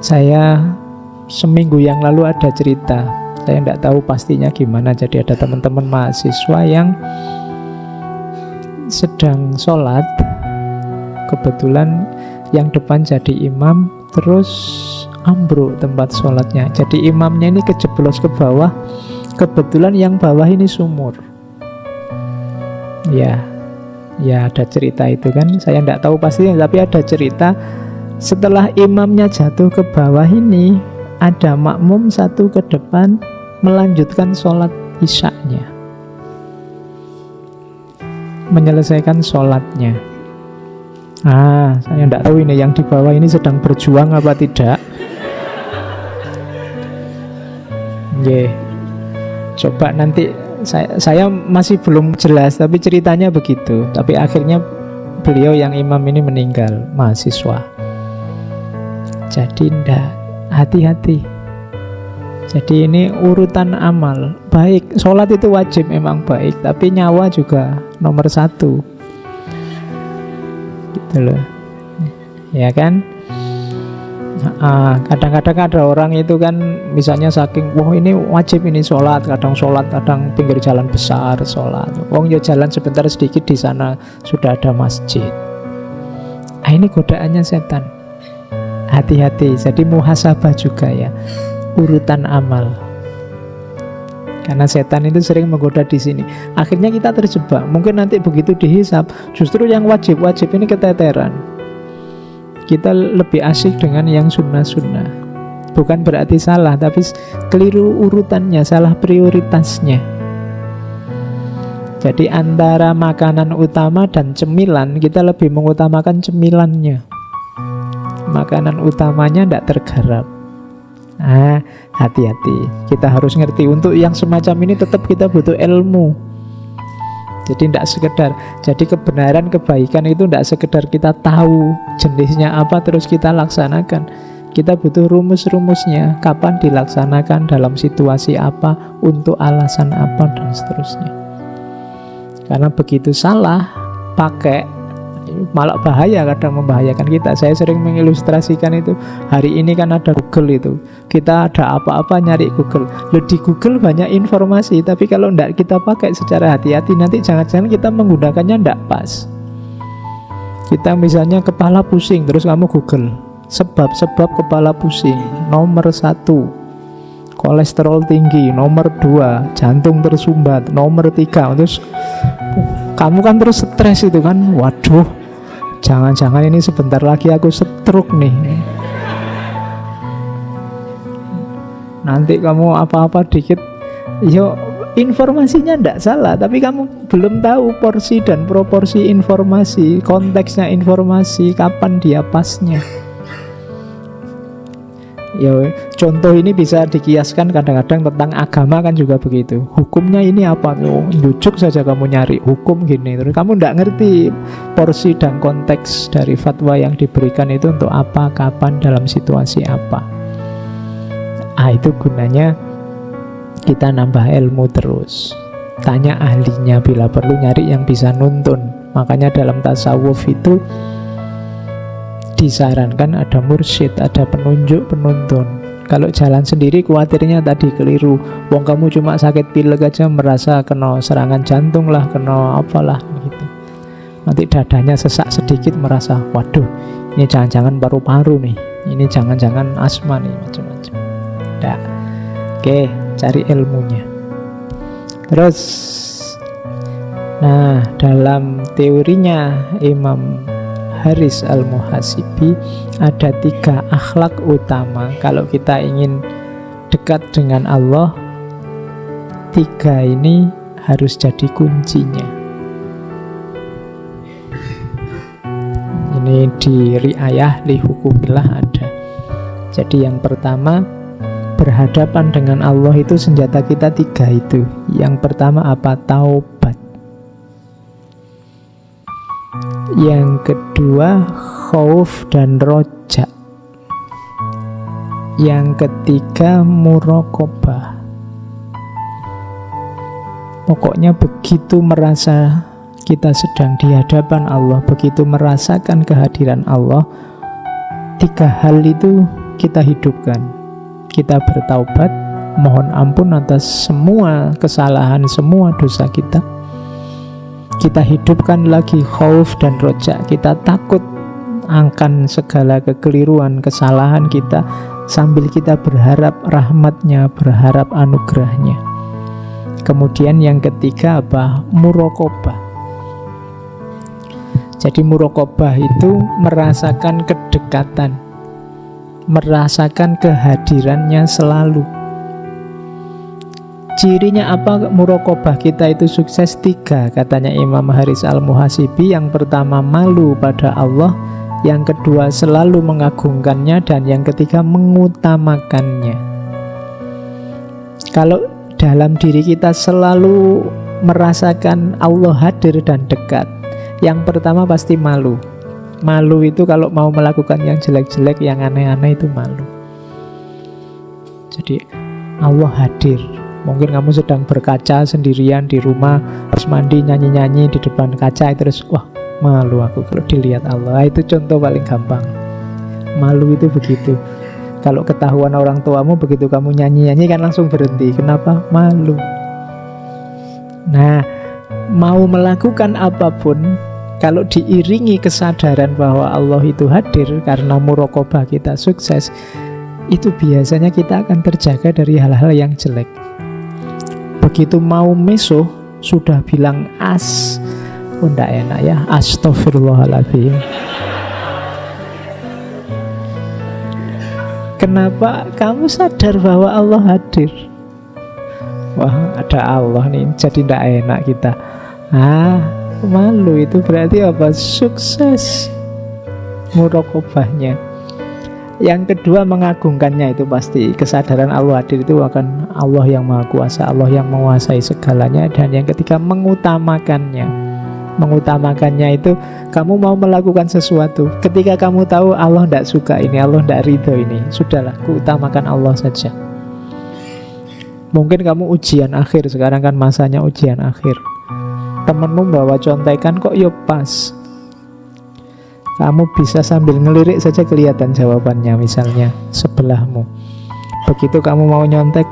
Saya seminggu yang lalu ada cerita, saya tidak tahu pastinya gimana. Jadi ada teman-teman mahasiswa yang sedang sholat, kebetulan yang depan jadi imam, terus ambruk tempat sholatnya. Jadi imamnya ini kejeblos ke bawah, kebetulan yang bawah ini sumur. Ya ada cerita itu kan. Saya tidak tahu pastinya, tapi ada cerita. Setelah imamnya jatuh ke bawah ini, ada makmum satu ke depan melanjutkan sholat isyaknya. menyelesaikan sholatnya. Saya tidak tahu ini yang di bawah ini sedang berjuang apa tidak. Coba nanti saya masih belum jelas, tapi ceritanya begitu. Tapi akhirnya beliau yang imam ini meninggal, mahasiswa. Jadi ndak, hati-hati. Jadi ini urutan amal. Baik, sholat itu wajib memang baik, tapi nyawa juga nomor satu. Gitu loh. Ya kan? Kadang-kadang ada orang itu kan, misalnya saking wah ini wajib ini sholat, kadang pinggir jalan besar sholat. Ya jalan sebentar sedikit di sana sudah ada masjid. Ini godaannya setan. Hati-hati. Jadi muhasabah juga ya, urutan amal. Karena setan itu sering menggoda di sini. Akhirnya kita terjebak. Mungkin nanti begitu dihisab, justru yang wajib-wajib ini keteteran. Kita lebih asik dengan yang sunnah-sunnah. Bukan berarti salah, tapi keliru urutannya, salah prioritasnya. Jadi antara makanan utama dan cemilan, kita lebih mengutamakan cemilannya. Makanan utamanya tidak tergarap. Hati-hati. Kita harus ngerti. Untuk yang semacam ini tetap kita butuh ilmu. Jadi tidak sekedar, jadi kebenaran, kebaikan itu tidak sekedar kita tahu jenisnya apa terus kita laksanakan. Kita butuh rumus-rumusnya, kapan dilaksanakan, dalam situasi apa, untuk alasan apa, dan seterusnya. Karena begitu salah pakai, malah bahaya, kadang membahayakan kita. Saya sering mengilustrasikan itu. Hari ini kan ada Google itu. Kita ada apa-apa nyari Google. Di Google banyak informasi, tapi kalau tidak kita pakai secara hati-hati, nanti jangan-jangan kita menggunakannya tidak pas. Kita misalnya kepala pusing, terus kamu Google sebab-sebab kepala pusing. Nomor 1 kolesterol tinggi, nomor 2 jantung tersumbat, nomor 3 terus kamu kan terus stres itu kan. Waduh, jangan-jangan ini sebentar lagi aku stroke nih. Nanti kamu apa-apa dikit, informasinya tidak salah, tapi kamu belum tahu porsi dan proporsi informasi, konteksnya informasi, kapan dia pasnya. Contoh ini bisa dikiaskan kadang-kadang tentang agama kan juga begitu. Hukumnya ini apa? Jujuk saja kamu nyari hukum gini, terus kamu tidak ngerti porsi dan konteks dari fatwa yang diberikan itu untuk apa, kapan, dalam situasi apa. Itu gunanya kita nambah ilmu terus. Tanya ahlinya, bila perlu nyari yang bisa nuntun. Makanya dalam tasawuf itu disarankan ada mursyid, ada penunjuk, penuntun. Kalau jalan sendiri khawatirnya tadi keliru. Wong kamu cuma sakit pilek aja merasa kena serangan jantung lah, kena apalah gitu. Nanti dadanya sesak sedikit merasa, waduh, ini jangan-jangan paru-paru nih, ini jangan-jangan asma nih, macam-macam. Oke, cari ilmunya. Terus, dalam teorinya Imam Haris Al-Muhasibi ada 3 akhlak utama. Kalau kita ingin dekat dengan Allah, 3 ini harus jadi kuncinya. Ini di Ri'ayah li Hukumillah ada. Jadi yang pertama, berhadapan dengan Allah itu senjata kita 3 itu. Yang pertama apa? Taubat. Yang kedua, khauf dan roja. Yang ketiga, muraqabah. Pokoknya begitu merasa kita sedang di hadapan Allah, begitu merasakan kehadiran Allah, 3 hal itu kita hidupkan. Kita bertaubat, mohon ampun atas semua kesalahan, semua dosa kita. Kita hidupkan lagi khauf dan roja. Kita takut akan segala kekeliruan, kesalahan kita, sambil kita berharap rahmatnya, berharap anugerahnya. Kemudian yang ketiga apa? Muraqabah. Jadi muraqabah itu merasakan kedekatan, merasakan kehadirannya selalu. Cirinya apa muraqabah kita itu sukses? 3 katanya Imam Haris Al-Muhasibi. Yang pertama malu pada Allah, yang kedua selalu mengagungkannya, dan yang ketiga mengutamakannya. Kalau dalam diri kita selalu merasakan Allah hadir dan dekat, yang pertama pasti malu. Malu itu kalau mau melakukan yang jelek-jelek, yang aneh-aneh itu malu. Jadi Allah hadir. Mungkin kamu sedang berkaca sendirian di rumah, terus mandi nyanyi-nyanyi di depan kaca, terus wah malu aku kalau dilihat Allah. Itu contoh paling gampang. Malu itu begitu. Kalau ketahuan orang tuamu begitu kamu nyanyi-nyanyi kan langsung berhenti. Kenapa? Malu. Nah, mau melakukan apapun, kalau diiringi kesadaran bahwa Allah itu hadir karena muraqabah kita sukses, itu biasanya kita akan terjaga dari hal-hal yang jelek. Begitu mau meso, sudah bilang oh enggak enak ya, astagfirullahaladzim. Kenapa? Kamu sadar bahwa Allah hadir. Wah, ada Allah nih, jadi enggak enak kita. Malu itu berarti apa? Sukses muraqabahnya. Yang kedua mengagungkannya, itu pasti kesadaran Allah hadir itu akan Allah yang Maha Kuasa, Allah yang menguasai segalanya. Dan yang ketiga mengutamakannya. Mengutamakannya itu kamu mau melakukan sesuatu, ketika kamu tahu Allah tidak suka ini, Allah tidak ridho ini, sudahlah, kuutamakan Allah saja. Mungkin kamu ujian akhir, sekarang kan masanya ujian akhir. Temenmu bawa contekan kok yo pas, kamu bisa sambil ngelirik saja kelihatan jawabannya, misalnya sebelahmu. Begitu kamu mau nyontek,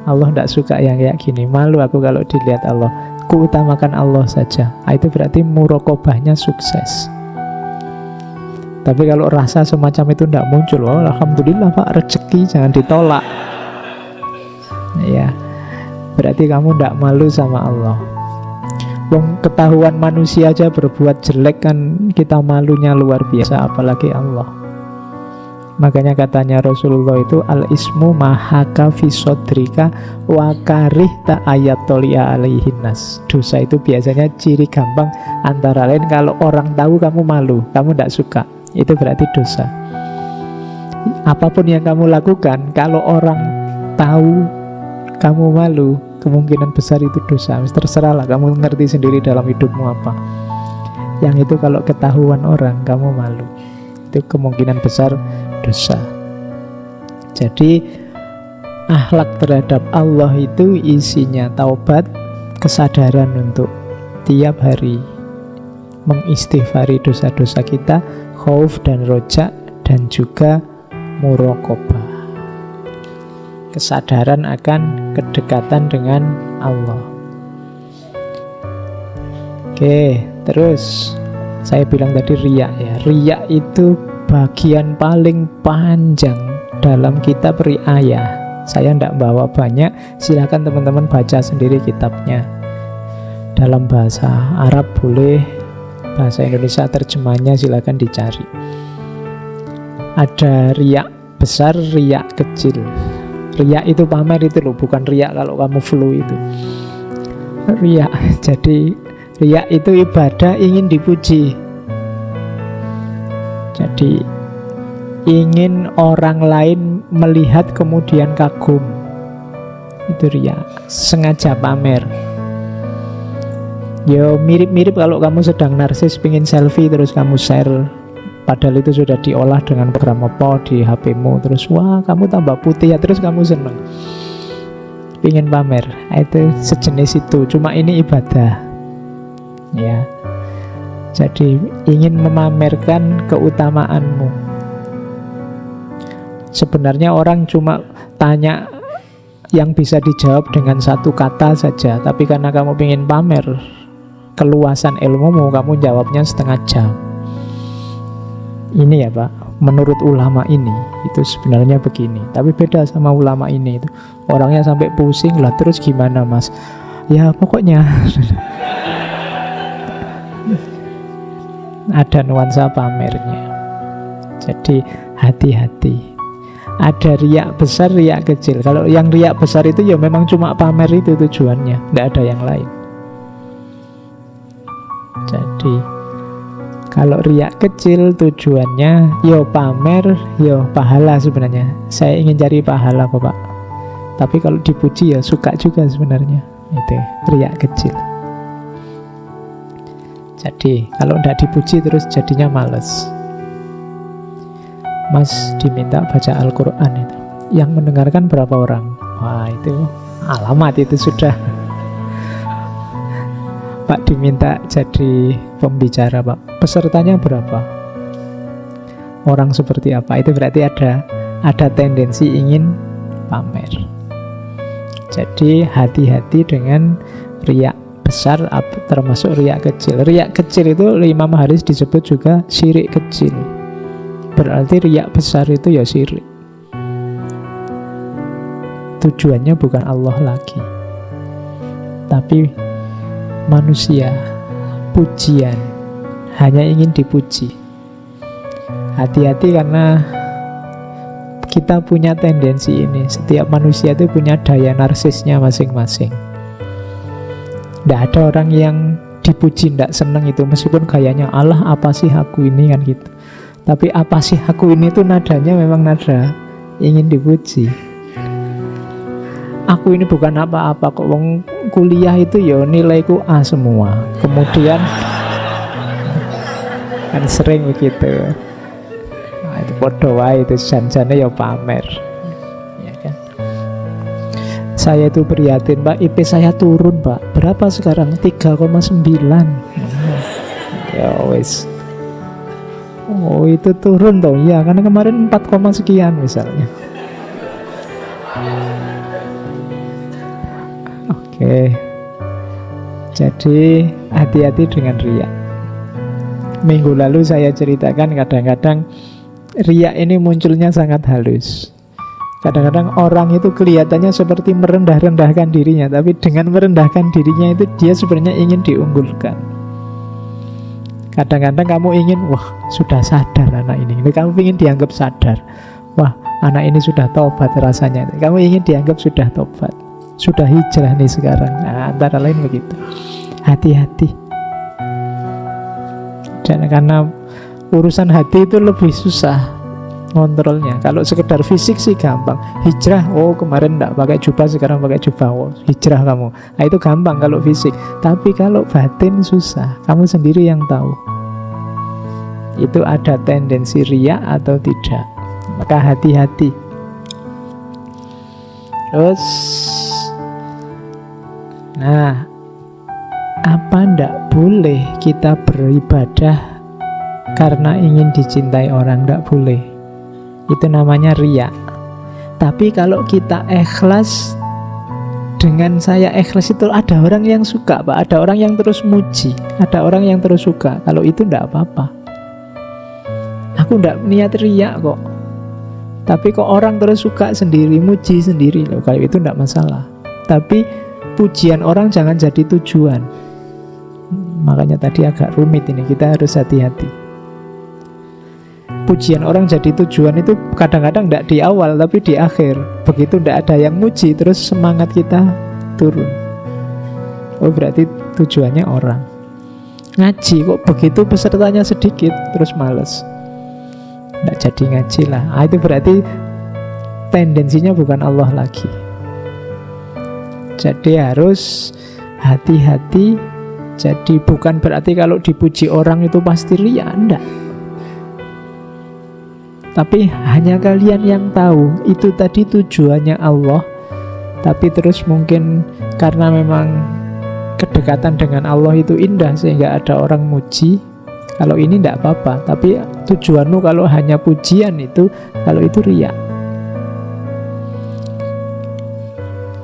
Allah tidak suka yang kayak gini, malu aku kalau dilihat Allah, kuutamakan Allah saja. Itu berarti muraqabahnya sukses. Tapi kalau rasa semacam itu tidak muncul, alhamdulillah Pak, rezeki jangan ditolak. Ya, berarti kamu tidak malu sama Allah. Ketahuan manusia aja berbuat jelek kan kita malunya luar biasa, apalagi Allah. Makanya katanya Rasulullah itu al-ismu mahaka fi sodrika wa karihta ayatolia alaihinnas. Dosa itu biasanya ciri gampang antara lain kalau orang tahu kamu malu, kamu tidak suka, itu berarti dosa. Apapun yang kamu lakukan, kalau orang tahu kamu malu, kemungkinan besar itu dosa. Terserahlah, kamu ngerti sendiri dalam hidupmu apa. Yang itu kalau ketahuan orang kamu malu, itu kemungkinan besar dosa. Jadi akhlak terhadap Allah itu isinya taubat, kesadaran untuk tiap hari mengistighfari dosa-dosa kita, khauf dan roja, dan juga muraqabah, kesadaran akan kedekatan dengan Allah. Oke, terus saya bilang tadi riya ya. Riya itu bagian paling panjang dalam kitab Ri'ayah. Saya tidak bawa banyak, silakan teman-teman baca sendiri kitabnya. Dalam bahasa Arab boleh, bahasa Indonesia terjemahnya silakan dicari. Ada riya besar, riya kecil. Riya itu pamer itu loh, bukan riya kalau kamu flu itu. Riya, jadi riya itu ibadah ingin dipuji. Jadi ingin orang lain melihat kemudian kagum, itu riya, sengaja pamer. Ya mirip-mirip kalau kamu sedang narsis, pengen selfie terus kamu share, padahal itu sudah diolah dengan program apa di HP-mu, terus wah kamu tambah putih ya, terus kamu seneng, pengen pamer. Itu sejenis itu, cuma ini ibadah ya. Jadi ingin memamerkan keutamaanmu. Sebenarnya orang cuma tanya yang bisa dijawab dengan satu kata saja, tapi karena kamu ingin pamer keluasan ilmumu, kamu jawabnya setengah jam. Ini ya Pak, menurut ulama ini itu sebenarnya begini, tapi beda sama ulama ini. Itu orangnya sampai pusing lah, terus gimana Mas? Ya pokoknya ada nuansa pamernya. Jadi hati-hati. Ada riak besar, riak kecil. Kalau yang riak besar itu ya memang cuma pamer, itu tujuannya, tidak ada yang lain. Jadi kalau riak kecil tujuannya yo pamer, yo pahala sebenarnya. Saya ingin cari pahala kok Pak. Tapi kalau dipuji ya suka juga sebenarnya. Itu riak kecil. Jadi kalau tidak dipuji terus jadinya males. Mas diminta baca Al-Quran itu, yang mendengarkan berapa orang? Wah itu alamat itu sudah. Pak diminta jadi pembicara Pak, pesertanya berapa? Orang seperti apa? Itu berarti ada tendensi ingin pamer. Jadi hati-hati dengan riak besar termasuk riak kecil. Riak kecil itu Imam Haris disebut juga syirik kecil. Berarti riak besar itu ya syirik. Tujuannya bukan Allah lagi, tapi manusia, pujian, hanya ingin dipuji. Hati-hati karena kita punya tendensi ini. Setiap manusia itu punya daya narsisnya masing-masing. Tidak ada orang yang dipuji tidak senang itu, meskipun gayanya Allah apa sih aku ini kan gitu. Tapi apa sih aku ini tuh nadanya memang nada ingin dipuji. Aku ini bukan apa-apa kok, wong kuliah itu ya nilaiku A semua. Kemudian kan sering begitu. Nah, itu podo wae itu janjane ya pamer. Ya kan? Saya itu prihatin, Pak, IP saya turun, Pak. Berapa sekarang? 3,9. Ya wis. Oh itu turun toh, iya karena kemarin 4, sekian misalnya. Oke. Jadi hati-hati dengan riya. Minggu lalu saya ceritakan kadang-kadang riya ini munculnya sangat halus. Kadang-kadang orang itu kelihatannya seperti merendah-rendahkan dirinya, tapi dengan merendahkan dirinya itu dia sebenarnya ingin diunggulkan. Kadang-kadang kamu ingin, wah sudah sadar anak ini, kamu ingin dianggap sadar. Wah anak ini sudah tobat rasanya, kamu ingin dianggap sudah tobat, sudah hijrah nih sekarang. Nah, antara lain begitu. Hati-hati. Dan karena urusan hati itu lebih susah ngontrolnya. Kalau sekedar fisik sih gampang. Hijrah, oh kemarin enggak pakai jubah, sekarang pakai jubah, oh hijrah kamu. Nah, itu gampang kalau fisik. Tapi kalau batin susah. Kamu sendiri yang tahu. Itu ada tendensi riya atau tidak. Maka hati-hati. Terus, nah, apa ndak boleh kita beribadah karena ingin dicintai orang? Ndak boleh. Itu namanya riya. Tapi kalau kita ikhlas, dengan saya ikhlas itu ada orang yang suka, Pak. Ada orang yang terus muji, ada orang yang terus suka. Kalau itu ndak apa-apa. Aku ndak niat riya kok. Tapi kok orang terus suka sendiri, muji sendiri, loh, kalau itu ndak masalah. Tapi pujian orang jangan jadi tujuan. Makanya tadi agak rumit ini, kita harus hati-hati. Pujian orang jadi tujuan itu kadang-kadang tidak di awal tapi di akhir. Begitu tidak ada yang muji, terus semangat kita turun. Oh berarti tujuannya orang. Ngaji kok begitu pesertanya sedikit, terus males, tidak jadi ngaji lah. Itu berarti tendensinya bukan Allah lagi. Jadi harus hati-hati. Jadi bukan berarti kalau dipuji orang itu pasti riya, enggak. Tapi hanya kalian yang tahu itu tadi tujuannya Allah. Tapi terus mungkin karena memang kedekatan dengan Allah itu indah sehingga ada orang muji. Kalau ini tidak apa-apa. Tapi tujuanmu kalau hanya pujian itu, kalau itu riya.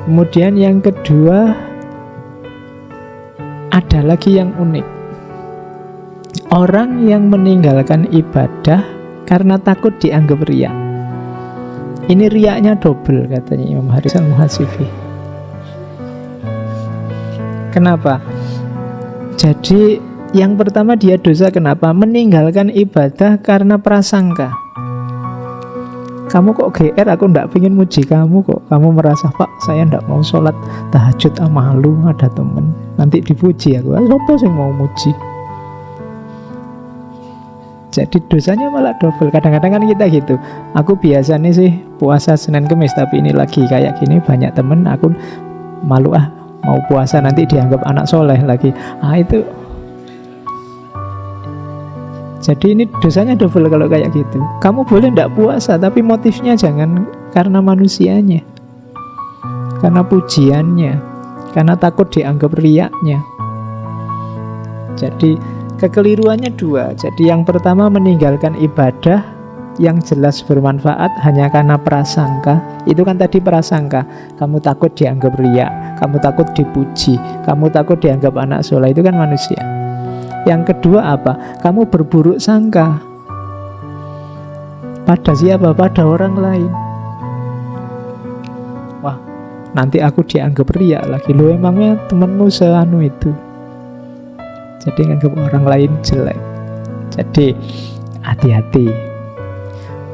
Kemudian yang kedua, ada lagi yang unik. Orang yang meninggalkan ibadah karena takut dianggap riya. Ini riyanya double katanya Imam Haris Al-Muhasifi. Kenapa? Jadi yang pertama dia dosa kenapa? Meninggalkan ibadah karena prasangka. Kamu kok GR, aku ndak pengen muji kamu kok. Kamu merasa, Pak, saya ndak mau sholat tahajud, malu ada temen nanti dipuji aku. Apa sih mau muji? Jadi dosanya malah double. Kadang-kadang kan kita gitu. Aku biasanya sih puasa Senin Kemis, tapi ini lagi kayak gini banyak temen, aku malu mau puasa nanti dianggap anak soleh lagi. Itu. Jadi ini dosanya double kalau kayak gitu. Kamu boleh ndak puasa, tapi motifnya jangan karena manusianya, karena pujiannya, karena takut dianggap riaknya. Jadi kekeliruannya dua. Jadi yang pertama, meninggalkan ibadah yang jelas bermanfaat hanya karena prasangka. Itu kan tadi prasangka. Kamu takut dianggap riak, kamu takut dipuji, kamu takut dianggap anak soleh. Itu kan manusia. Yang kedua apa? Kamu berburuk sangka. Pada siapa? Pada orang lain. Wah, nanti aku dianggap riak lagi. Lu emangnya temenmu seanu itu? Jadi nganggap orang lain jelek. Jadi hati-hati.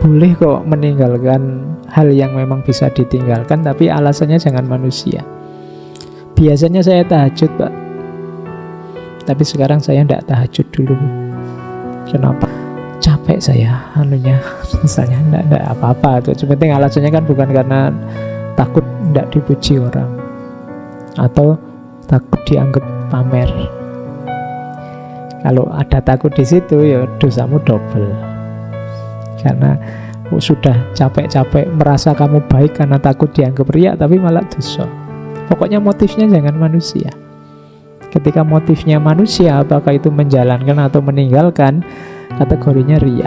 Boleh kok meninggalkan hal yang memang bisa ditinggalkan, tapi alasannya jangan manusia. Biasanya saya tahajud, Pak, tapi sekarang saya tidak tahajud dulu. Kenapa? Capek saya anunya. Misalnya tidak apa-apa tuh. Cuma penting alasannya kan bukan karena takut tidak dipuji orang atau takut dianggap pamer. Kalau ada takut di situ, ya dosamu double. Karena sudah capek-capek merasa kamu baik karena takut dianggap riak, tapi malah dosa. Pokoknya motifnya jangan manusia. Ketika motifnya manusia, apakah itu menjalankan atau meninggalkan, kategorinya riya.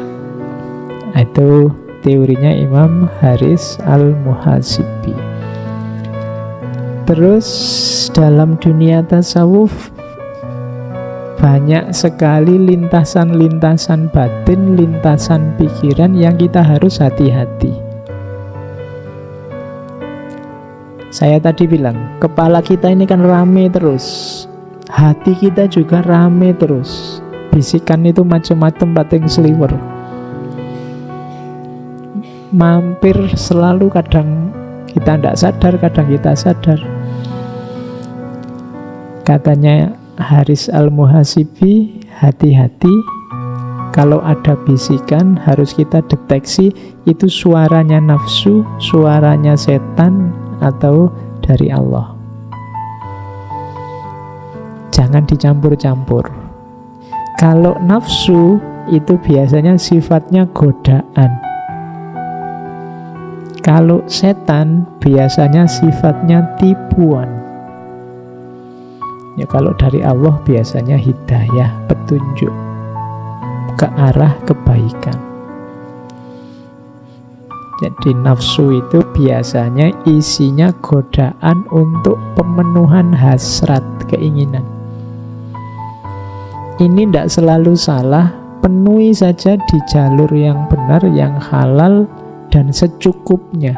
Itu teorinya Imam Haris Al-Muhasibi. Terus dalam dunia tasawuf banyak sekali lintasan-lintasan batin, lintasan pikiran yang kita harus hati-hati. Saya tadi bilang, kepala kita ini kan rame terus, hati kita juga rame terus. Bisikan itu macam-macam, batin sliwer. Mampir selalu, kadang kita tidak sadar, kadang kita sadar. Katanya Haris Al-Muhasibi, hati-hati. Kalau ada bisikan harus kita deteksi itu suaranya nafsu, suaranya setan, atau dari Allah. Jangan dicampur-campur. Kalau nafsu itu biasanya sifatnya godaan. Kalau setan biasanya sifatnya tipuan. Ya kalau dari Allah biasanya hidayah, petunjuk ke arah kebaikan. Jadi nafsu itu biasanya isinya godaan untuk pemenuhan hasrat, keinginan. Ini tidak selalu salah, penuhi saja di jalur yang benar, yang halal dan secukupnya.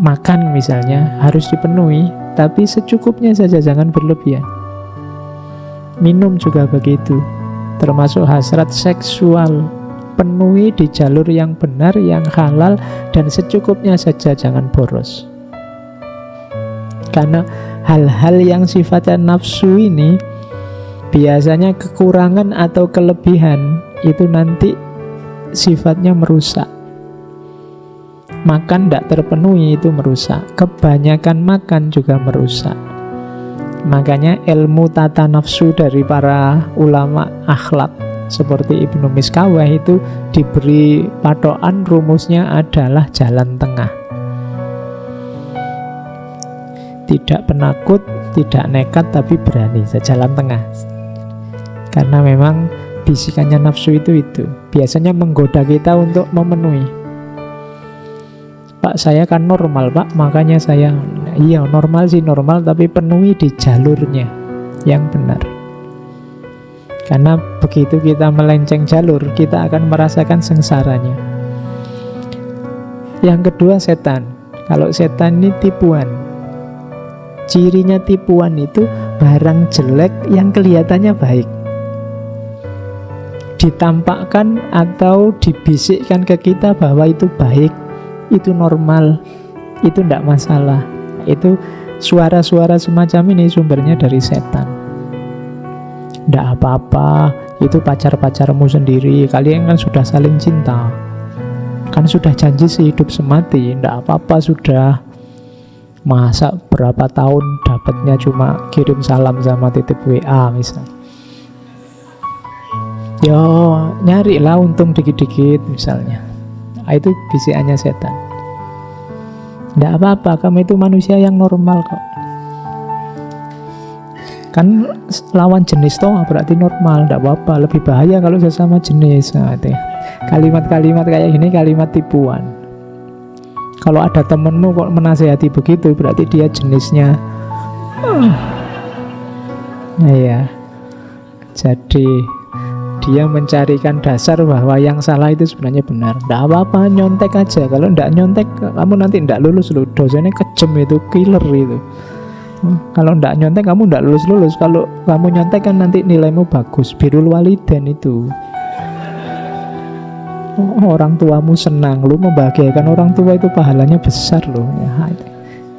Makan misalnya harus dipenuhi, tapi secukupnya saja, jangan berlebihan. Minum juga begitu, termasuk hasrat seksual. Penuhi di jalur yang benar, yang halal, dan secukupnya saja, jangan boros. Karena hal-hal yang sifatnya nafsu ini biasanya kekurangan atau kelebihan itu nanti sifatnya merusak. Makan tidak terpenuhi itu merusak. Kebanyakan makan juga merusak. Makanya ilmu tata nafsu dari para ulama akhlak seperti Ibnu Miskawah itu diberi patokan, rumusnya adalah jalan tengah. Tidak penakut, tidak nekat, tapi berani, jalan tengah. Karena memang bisikannya nafsu itu biasanya menggoda kita untuk memenuhi. Pak, saya kan normal, Pak, makanya saya, iya normal sih normal, tapi penuhi di jalurnya yang benar. Karena begitu kita melenceng jalur, kita akan merasakan sengsaranya. Yang kedua, setan. Kalau setan ini tipuan. Cirinya tipuan itu barang jelek yang kelihatannya baik. ditampakkan atau dibisikkan ke kita bahwa itu baik, itu normal, itu tidak masalah. Itu suara-suara semacam ini sumbernya dari setan. Tidak apa-apa, itu pacar-pacarmu sendiri, kalian kan sudah saling cinta, kan sudah janji sehidup semati, tidak apa-apa sudah. Masa berapa tahun dapatnya cuma kirim salam sama titip WA misalnya. Yo, nyarilah untung dikit-dikit misalnya. Itu bisikannya setan. Tidak apa-apa, kamu itu manusia yang normal kok. Kan lawan jenis toh berarti normal, tidak apa-apa. Lebih bahaya kalau sesama jenis. Nah, itu. Kalimat-kalimat kayak gini kalimat tipuan. Kalau ada temenmu kok menasehati begitu, berarti dia jenisnya. Nah ya, jadi dia mencarikan dasar bahwa yang salah itu sebenarnya benar. Tidak apa-apa, nyontek aja. Kalau tidak nyontek, kamu nanti tidak lulus loh. Dosennya kejem itu, killer itu. Kalau tidak nyontek, kamu tidak lulus-lulus. Kalau kamu nyontek kan nanti nilaimu bagus. Birrul walidain itu. Orang tuamu senang, lu membahagiakan orang tua itu pahalanya besar loh ya.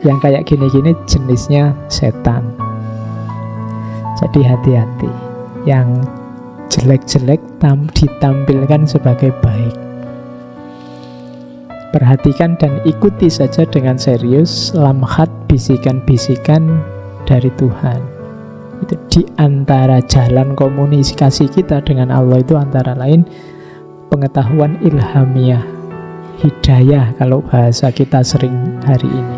Yang kayak gini-gini jenisnya setan. Jadi hati-hati. Yang jelek-jelek ditampilkan sebagai baik. Perhatikan dan ikuti saja dengan serius lamhat bisikan-bisikan dari Tuhan. Itu di antara jalan komunikasi kita dengan Allah itu antara lain pengetahuan ilhamiah, hidayah kalau bahasa kita sering hari ini.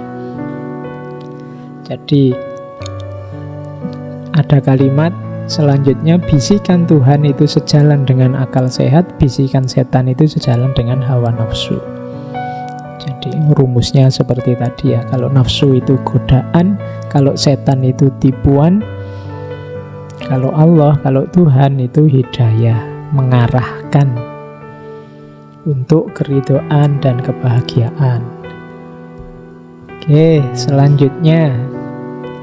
Jadi ada kalimat selanjutnya, bisikan Tuhan itu sejalan dengan akal sehat, bisikan setan itu sejalan dengan hawa nafsu. Jadi rumusnya seperti tadi ya, kalau nafsu itu godaan, kalau setan itu tipuan, kalau Allah, kalau Tuhan itu hidayah, mengarahkan untuk keridhaan dan kebahagiaan. Oke, selanjutnya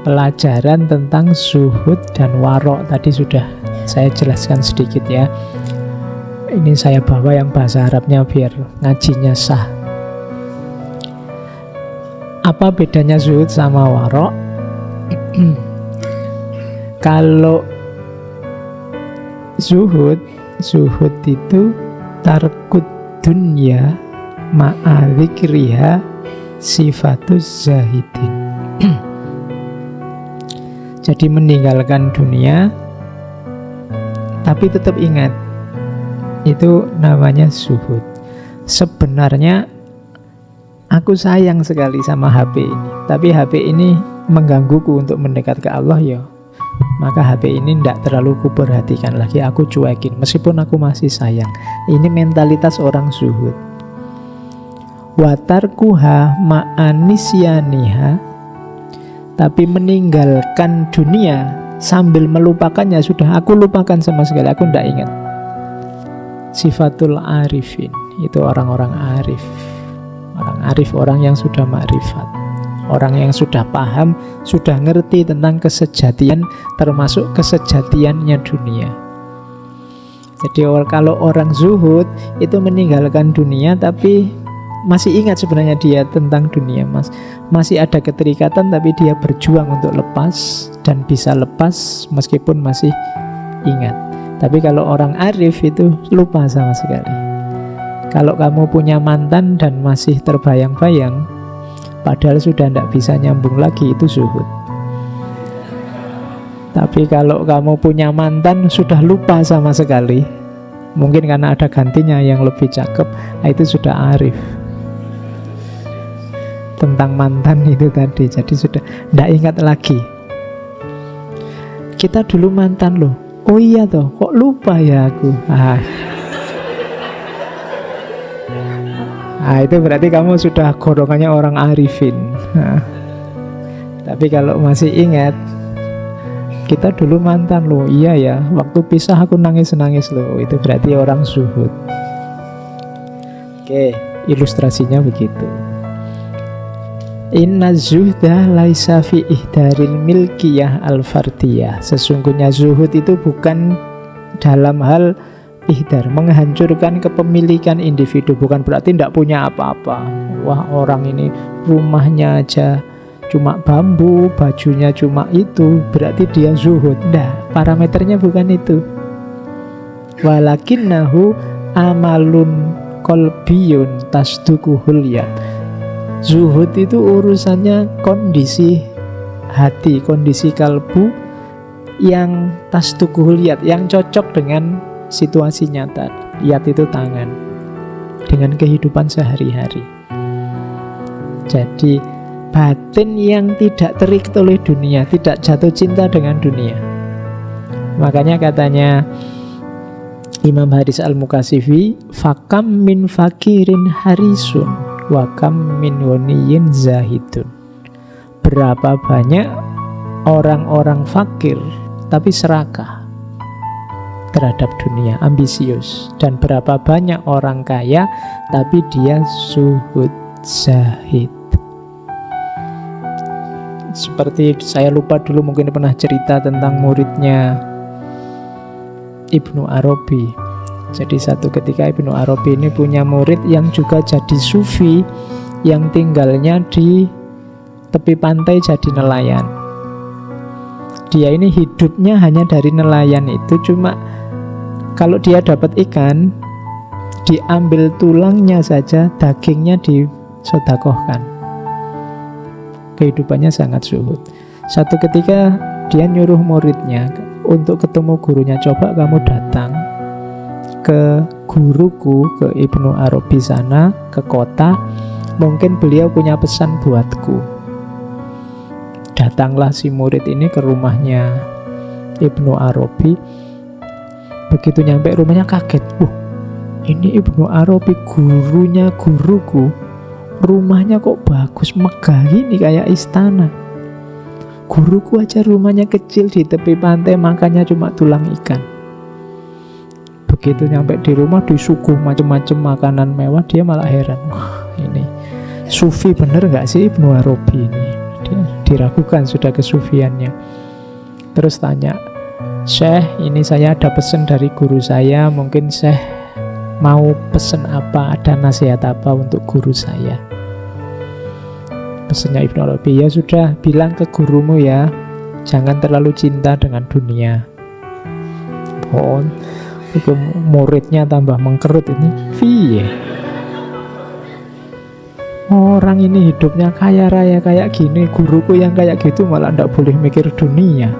pelajaran tentang zuhud dan warok. Tadi sudah saya jelaskan sedikit ya. Ini saya bawa yang bahasa Arabnya biar ngajinya sah. Apa bedanya zuhud sama warok? Kalau zuhud itu tarkut dunya ma'adzikriha sifatus zahidin. Jadi meninggalkan dunia tapi tetap ingat, itu namanya zuhud. Sebenarnya aku sayang sekali sama HP ini, tapi HP ini menggangguku untuk mendekat ke Allah ya. Maka HP ini tidak terlalu kuperhatikan lagi, aku cuekin meskipun aku masih sayang. Ini mentalitas orang zuhud. Watarkuha ma'anisyaniha, tapi meninggalkan dunia sambil melupakannya, sudah aku lupakan sama sekali, aku tidak ingat. Sifatul arifin, itu orang-orang arif. Orang arif, orang yang sudah makrifat, orang yang sudah paham, sudah ngerti tentang kesejatian, termasuk kesejatiannya dunia. Jadi kalau orang zuhud itu meninggalkan dunia tapi masih ingat sebenarnya dia tentang dunia, masih ada keterikatan, tapi dia berjuang untuk lepas dan bisa lepas meskipun masih ingat. Tapi kalau orang arif itu lupa sama sekali. Kalau kamu punya mantan dan masih terbayang-bayang padahal sudah tidak bisa nyambung lagi, itu zuhud. Tapi kalau kamu punya mantan sudah lupa sama sekali, mungkin karena ada gantinya yang lebih cakep, itu sudah arif tentang mantan itu tadi. Jadi sudah tidak ingat lagi. Kita dulu mantan loh, oh iya toh, kok lupa ya aku. Itu berarti kamu sudah golongannya orang arifin. Tapi kalau masih ingat, kita dulu mantan loh, iya ya, waktu pisah aku nangis-nangis loh, itu berarti orang zuhud. Oke, ilustrasinya begitu. Inna zuhda laisa fi ihdaril milkiyah al-fardiyah. Sesungguhnya zuhud itu bukan dalam hal ihdar, menghancurkan kepemilikan individu. Bukan berarti tidak punya apa-apa. Wah, orang ini rumahnya aja cuma bambu, bajunya cuma itu, berarti dia zuhud. Nah, parameternya bukan itu. Walakinnahu amalun qalbiyun tasduquhul yad. Zuhud itu urusannya kondisi hati, kondisi kalbu yang tasduquhul yad, yang cocok dengan situasi nyata. Yad itu tangan, dengan kehidupan sehari-hari. Jadi batin yang tidak terikat oleh dunia, tidak jatuh cinta dengan dunia. Makanya katanya Imam Haris Al-Mukasifi, fakam min fakirin harisun wa kam min waniyin zahidun. Berapa banyak orang-orang fakir tapi serakah terhadap dunia, ambisius. Dan berapa banyak orang kaya tapi dia zuhud, zahid. Seperti saya lupa dulu mungkin pernah cerita tentang muridnya Ibnu Arabi. Jadi satu ketika Ibnu Arabi ini punya murid yang juga jadi sufi, yang tinggalnya di tepi pantai jadi nelayan. Dia ini hidupnya hanya dari nelayan itu. Cuma kalau dia dapat ikan, diambil tulangnya saja, dagingnya disodakohkan. Kehidupannya sangat zuhud. Satu ketika dia nyuruh muridnya untuk ketemu gurunya, coba kamu datang ke guruku, ke Ibnu Arabi sana, ke kota, mungkin beliau punya pesan buatku. Datanglah si murid ini ke rumahnya Ibnu Arabi. Begitu nyampe rumahnya kaget, ini Ibnu Arabi, gurunya guruku, rumahnya kok bagus, megah gini kayak istana. Guruku aja rumahnya kecil di tepi pantai, makannya cuma tulang ikan. Begitu nyampe di rumah disuguh macam-macam makanan mewah, dia malah heran. Wah, ini sufi bener gak sih Ibnu Arabi ini? Dia diragukan sudah kesufiannya. Terus tanya, Syekh, ini saya ada pesan dari guru saya, mungkin Syekh mau pesan apa, ada nasihat apa untuk guru saya? Pesannya Ibnu Arabi, ya sudah, bilang ke gurumu ya, jangan terlalu cinta dengan dunia. Itu muridnya tambah mengkerut ini. Piye? Orang ini hidupnya kaya raya kayak gini, guruku yang kayak gitu malah ndak boleh mikir dunia.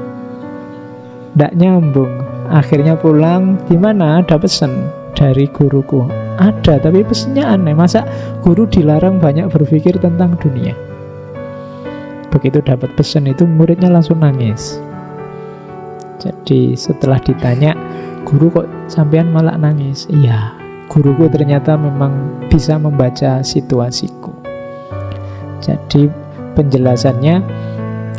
Ndak nyambung. Akhirnya pulang, gimana? Ada pesan dari guruku. Ada, tapi pesannya aneh. Masa guru dilarang banyak berpikir tentang dunia? Begitu dapat pesan itu, muridnya langsung nangis. Jadi setelah ditanya, guru kok sampean malah nangis? Iya, guruku ternyata memang bisa membaca situasiku. Jadi penjelasannya,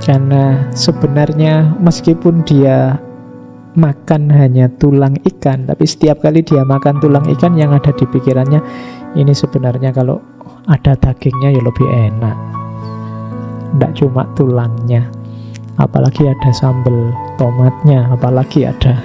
karena sebenarnya meskipun dia makan hanya tulang ikan, tapi setiap kali dia makan tulang ikan, yang ada di pikirannya, ini sebenarnya kalau ada dagingnya ya lebih enak, tidak cuma tulangnya, apalagi ada sambal tomatnya, apalagi ada.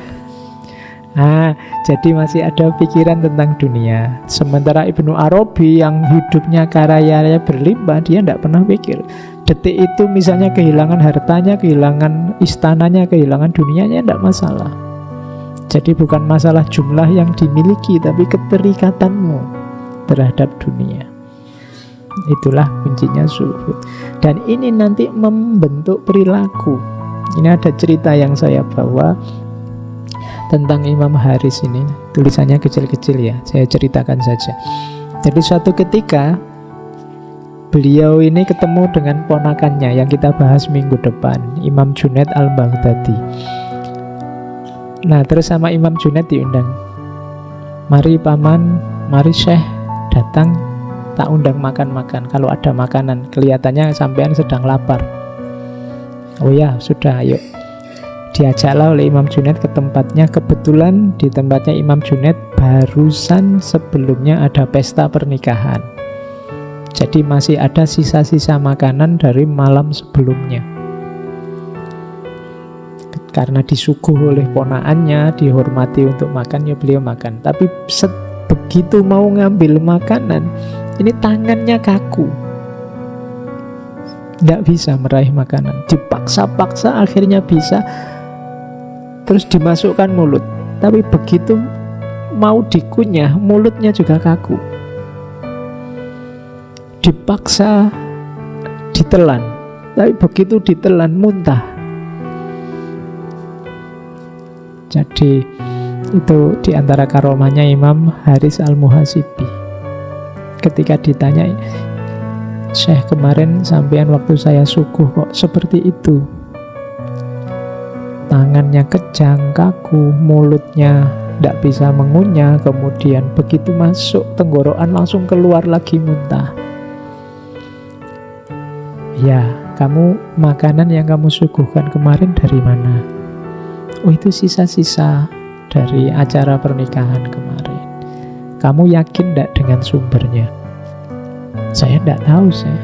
Jadi masih ada pikiran tentang dunia. Sementara Ibnu Arabi yang hidupnya kaya berlimpah, dia tidak pernah pikir. Detik itu misalnya kehilangan hartanya, kehilangan istananya, kehilangan dunianya, tidak masalah. Jadi bukan masalah jumlah yang dimiliki, tapi keterikatanmu terhadap dunia. Itulah kuncinya zuhud. Dan ini nanti membentuk perilaku. Ini ada cerita yang saya bawa tentang Imam Haris ini. Tulisannya kecil-kecil ya, saya ceritakan saja. Jadi suatu ketika beliau ini ketemu dengan ponakannya yang kita bahas minggu depan, Imam Junaid Al-Baghdadi. Nah, terus sama Imam Junaid diundang, mari paman, mari Syekh datang, tak undang makan-makan. Kalau ada makanan, kelihatannya sampean sedang lapar. Oh ya, sudah, ayo. Diajaklah oleh Imam Junaid ke tempatnya. Kebetulan di tempatnya Imam Junaid barusan sebelumnya ada pesta pernikahan. Jadi masih ada sisa-sisa makanan dari malam sebelumnya. Karena disuguh oleh ponaannya, dihormati untuk makan, ya beliau makan. Tapi begitu mau ngambil makanan, ini tangannya kaku, tidak bisa meraih makanan. Dipaksa-paksa akhirnya bisa, terus dimasukkan mulut. Tapi begitu mau dikunyah, mulutnya juga kaku. Dipaksa ditelan, tapi begitu ditelan muntah. Jadi itu diantara karomahnya Imam Haris Al-Muhasibi. Ketika ditanya, Syekh, kemarin sampean waktu saya suguh kok seperti itu, tangannya kejang, kaku, mulutnya tidak bisa mengunyah, kemudian begitu masuk tenggorokan langsung keluar lagi muntah. Ya, kamu makanan yang kamu suguhkan kemarin dari mana? Oh, itu sisa-sisa dari acara pernikahan kemarin. Kamu yakin tidak dengan sumbernya? Saya tidak tahu, saya.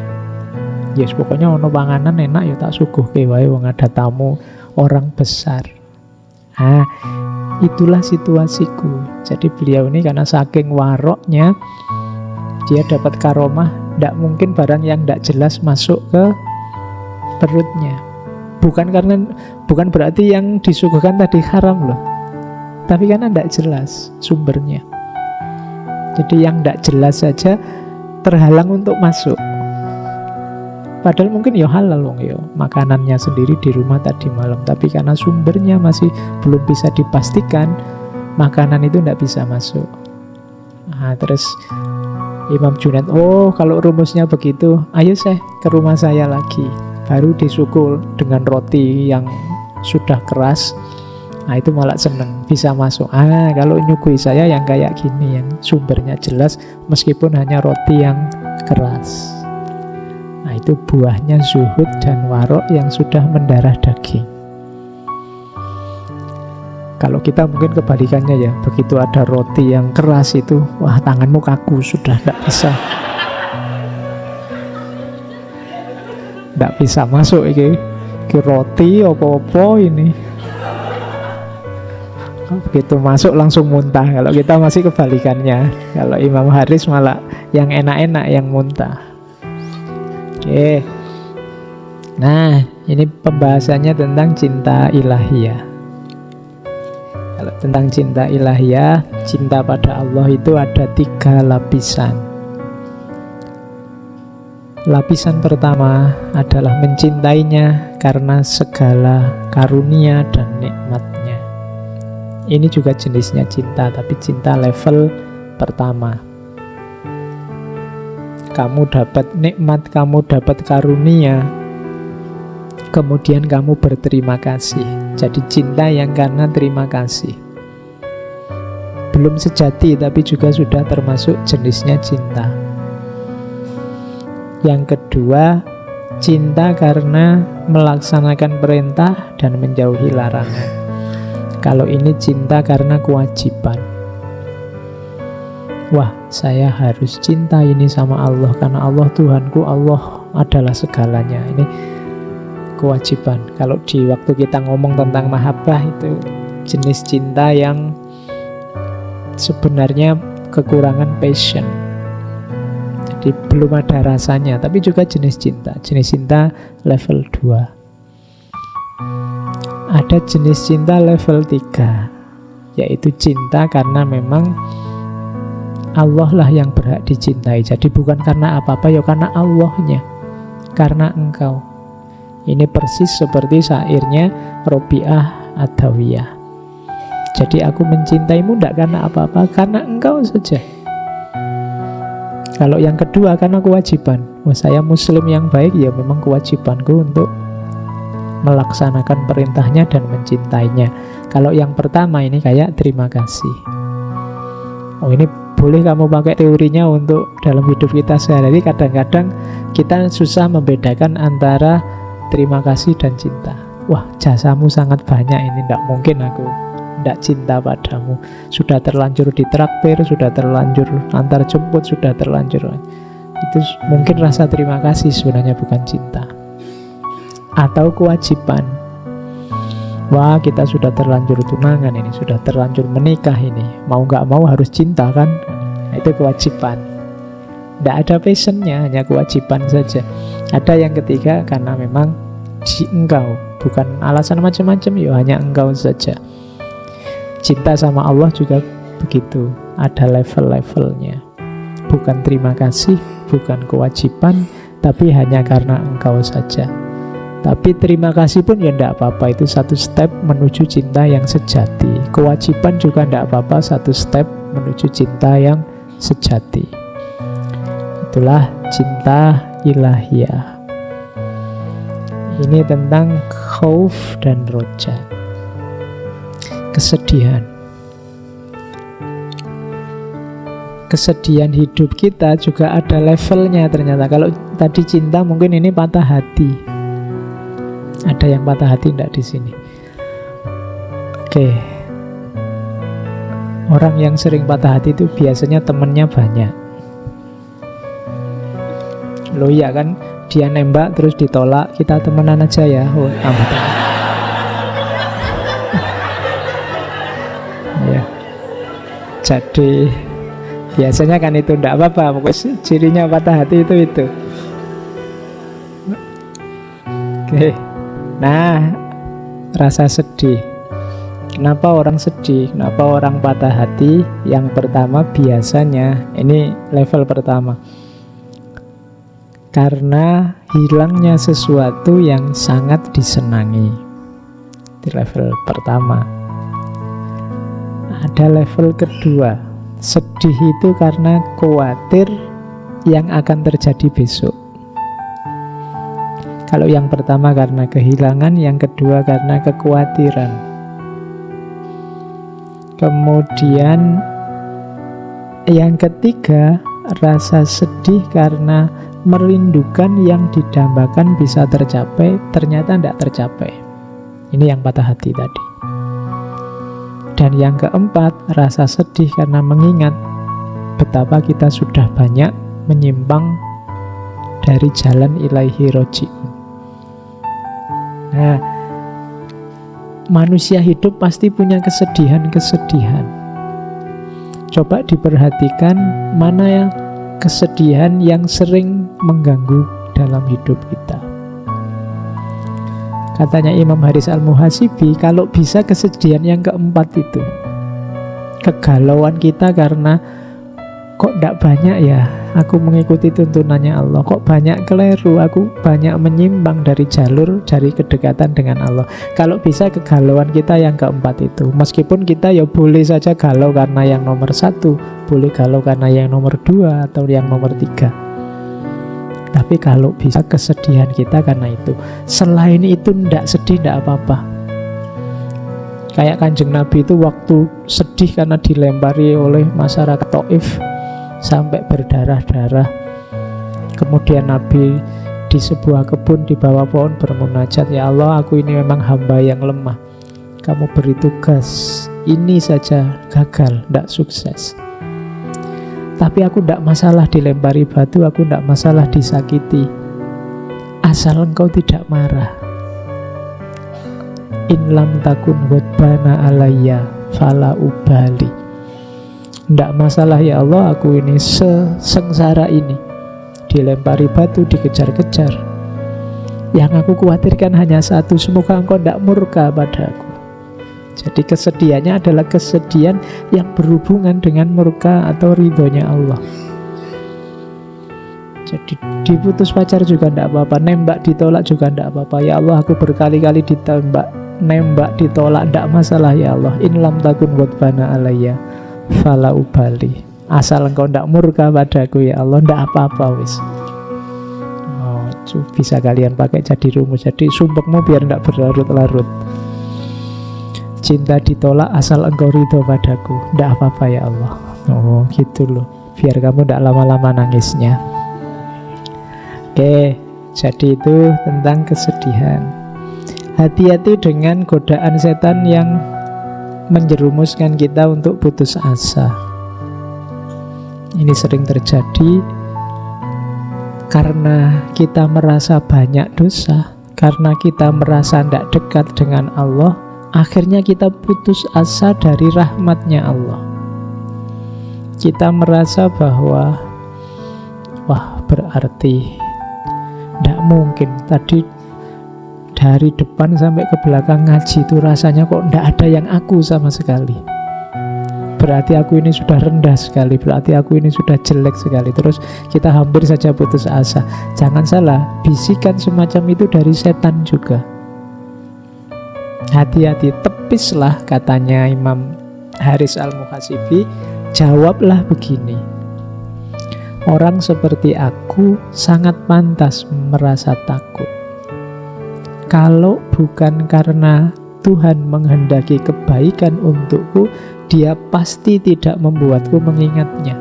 Yes, pokoknya ono panganan enak ya tak suguhke wae wong ada tamu orang besar. Nah, itulah situasiku. Jadi beliau ini karena saking waroknya, dia dapat karomah, tidak mungkin barang yang tidak jelas masuk ke perutnya. Bukan berarti yang disuguhkan tadi haram loh, tapi karena tidak jelas sumbernya. Jadi yang tidak jelas saja terhalang untuk masuk. Padahal mungkin ya halal loh, ya makanannya sendiri di rumah tadi malam, tapi karena sumbernya masih belum bisa dipastikan, makanan itu tidak bisa masuk. Nah, terus Imam Junaid, oh kalau rumusnya begitu, ayo saya ke rumah saya lagi. Baru disukul dengan roti yang sudah keras. Nah itu malah seneng, bisa masuk. Kalau nyugui saya yang kayak gini, yang sumbernya jelas meskipun hanya roti yang keras. Nah itu buahnya zuhud dan warok yang sudah mendarah daging. Kalau kita mungkin kebalikannya ya, begitu ada roti yang keras itu, wah tanganmu kaku, sudah tidak bisa. Tidak bisa masuk ini roti apa-apa ini. Begitu masuk langsung muntah. Kalau kita masih kebalikannya. Kalau Imam Haris malah yang enak-enak yang muntah. Oke. Nah, ini pembahasannya tentang cinta ilahiyah. Kalau tentang cinta ilahiyah, cinta pada Allah itu ada 3 lapisan. Lapisan pertama adalah mencintainya karena segala karunia dan nikmatnya. Ini juga jenisnya cinta, tapi cinta level pertama. Kamu dapat nikmat, kamu dapat karunia, kemudian kamu berterima kasih. Jadi cinta yang karena terima kasih. Belum sejati, tapi juga sudah termasuk jenisnya cinta. Yang kedua, cinta karena melaksanakan perintah dan menjauhi larangan. Kalau ini cinta karena kewajiban. Wah, saya harus cinta ini sama Allah karena Allah Tuhanku, Allah adalah segalanya. Ini kewajiban. Kalau di waktu kita ngomong tentang mahabbah, itu jenis cinta yang sebenarnya kekurangan passion. Jadi belum ada rasanya, tapi juga jenis cinta. Jenis cinta level 2. Ada jenis cinta level 3, yaitu cinta karena memang Allah lah yang berhak dicintai. Jadi bukan karena apa-apa, ya karena Allahnya, karena engkau. Ini persis seperti syairnya Robiah Adawiyah. Jadi aku mencintaimu tidak karena apa-apa, karena engkau saja. Kalau yang kedua karena kewajiban. Saya muslim yang baik, ya memang kewajibanku untuk melaksanakan perintahnya dan mencintainya. Kalau yang pertama ini kayak terima kasih. Oh, ini boleh kamu pakai teorinya untuk dalam hidup kita sehari-hari. Kadang-kadang kita susah membedakan antara terima kasih dan cinta. Wah, jasamu sangat banyak, ini tidak mungkin aku tidak cinta padamu. Sudah terlanjur ditraktir, sudah terlanjur antar jemput, sudah terlanjur. Itu mungkin rasa terima kasih, sebenarnya bukan cinta. Atau kewajiban. Wah, kita sudah terlanjur tunangan ini, sudah terlanjur menikah ini, mau nggak mau harus cinta kan? Nah, itu kewajiban. Tidak ada passionnya, hanya kewajiban saja. Ada yang ketiga, karena memang engkau, bukan alasan macam-macam, ya hanya engkau saja. Cinta sama Allah juga begitu, ada level-levelnya. Bukan terima kasih, bukan kewajiban, tapi hanya karena engkau saja. Tapi terima kasih pun ya tidak apa-apa, itu satu step menuju cinta yang sejati. Kewajiban juga tidak apa-apa, satu step menuju cinta yang sejati. Itulah cinta ilahiyah. Ini tentang khauf dan roja. Kesedihan. Kesedihan hidup kita juga ada levelnya ternyata. Kalau tadi cinta mungkin ini patah hati. Ada yang patah hati enggak di sini? Oke. Orang yang sering patah hati itu biasanya temennya banyak. Loh iya kan, dia nembak terus ditolak, kita temenan aja ya. Oh, tambah. Ya. Jadi biasanya kan itu enggak apa-apa, pokoknya cirinya patah hati itu. Oke. Nah, rasa sedih. Kenapa orang sedih? Kenapa orang patah hati? Yang pertama biasanya, ini level pertama, karena hilangnya sesuatu yang sangat disenangi. Di level pertama. Ada level kedua, sedih itu karena khawatir yang akan terjadi besok. Kalau yang pertama karena kehilangan, yang kedua karena kekhawatiran. Kemudian yang ketiga, rasa sedih karena merindukan yang didambakan bisa tercapai, ternyata tidak tercapai. Ini yang patah hati tadi. Dan yang keempat, rasa sedih karena mengingat betapa kita sudah banyak menyimpang dari jalan ilaihi roji'un. Nah, manusia hidup pasti punya kesedihan-kesedihan. Coba diperhatikan mana yang kesedihan yang sering mengganggu dalam hidup kita. Katanya Imam Haris Al-Muhasibi, kalau bisa kesedihan yang keempat itu, kegalauan kita karena kok tidak banyak ya aku mengikuti tuntunannya Allah, kok banyak keliru, aku banyak menyimpang dari jalur, dari kedekatan dengan Allah. Kalau bisa kegalauan kita yang keempat itu, meskipun kita ya boleh saja galau karena yang nomor satu, boleh galau karena yang nomor dua atau yang nomor tiga, tapi kalau bisa kesedihan kita karena itu. Selain itu tidak sedih, tidak apa-apa. Kayak Kanjeng Nabi itu waktu sedih karena dilempari oleh masyarakat Taif sampai berdarah-darah. Kemudian Nabi di sebuah kebun di bawah pohon bermunajat, ya Allah, aku ini memang hamba yang lemah, kamu beri tugas ini saja gagal, tidak sukses. Tapi aku tidak masalah dilempari batu, aku tidak masalah disakiti, asal engkau tidak marah. In lam takun ghadbana alayya fala ubali. Tidak masalah ya Allah, aku ini sesengsara ini, dilempari batu, dikejar-kejar. Yang aku khawatirkan hanya satu, semoga engkau tidak murka padaku. Jadi kesedihannya adalah kesedihan yang berhubungan dengan murka atau ridhonya Allah. Jadi diputus pacar juga tidak apa-apa, nembak ditolak juga tidak apa-apa. Ya Allah, aku berkali-kali ditembak, nembak ditolak, tidak masalah ya Allah. In lam takun ghadbana alayya fala ubali, asal engkau tidak murka padaku ya Allah, tidak apa-apa wis. Oh, bisa kalian pakai jadi rumus. Jadi sumpekmu biar tidak berlarut-larut. Cinta ditolak asal engkau ridho padaku, tidak apa-apa ya Allah. Oh gitu loh, biar kamu tidak lama-lama nangisnya. Oke, jadi itu tentang kesedihan. Hati-hati dengan godaan setan yang menjerumuskan kita untuk putus asa. Ini sering terjadi karena kita merasa banyak dosa, karena kita merasa tidak dekat dengan Allah, akhirnya kita putus asa dari rahmatnya Allah. Kita merasa bahwa wah, berarti tidak mungkin tadi dari depan sampai ke belakang ngaji itu rasanya kok tidak ada yang aku sama sekali. Berarti aku ini sudah rendah sekali, berarti aku ini sudah jelek sekali. Terus kita hampir saja putus asa. Jangan salah, bisikan semacam itu dari setan juga. Hati-hati, tepislah, katanya Imam Haris Al-Muhasibi. Jawablah begini: orang seperti aku sangat pantas merasa takut. Kalau bukan karena Tuhan menghendaki kebaikan untukku, Dia pasti tidak membuatku mengingatnya.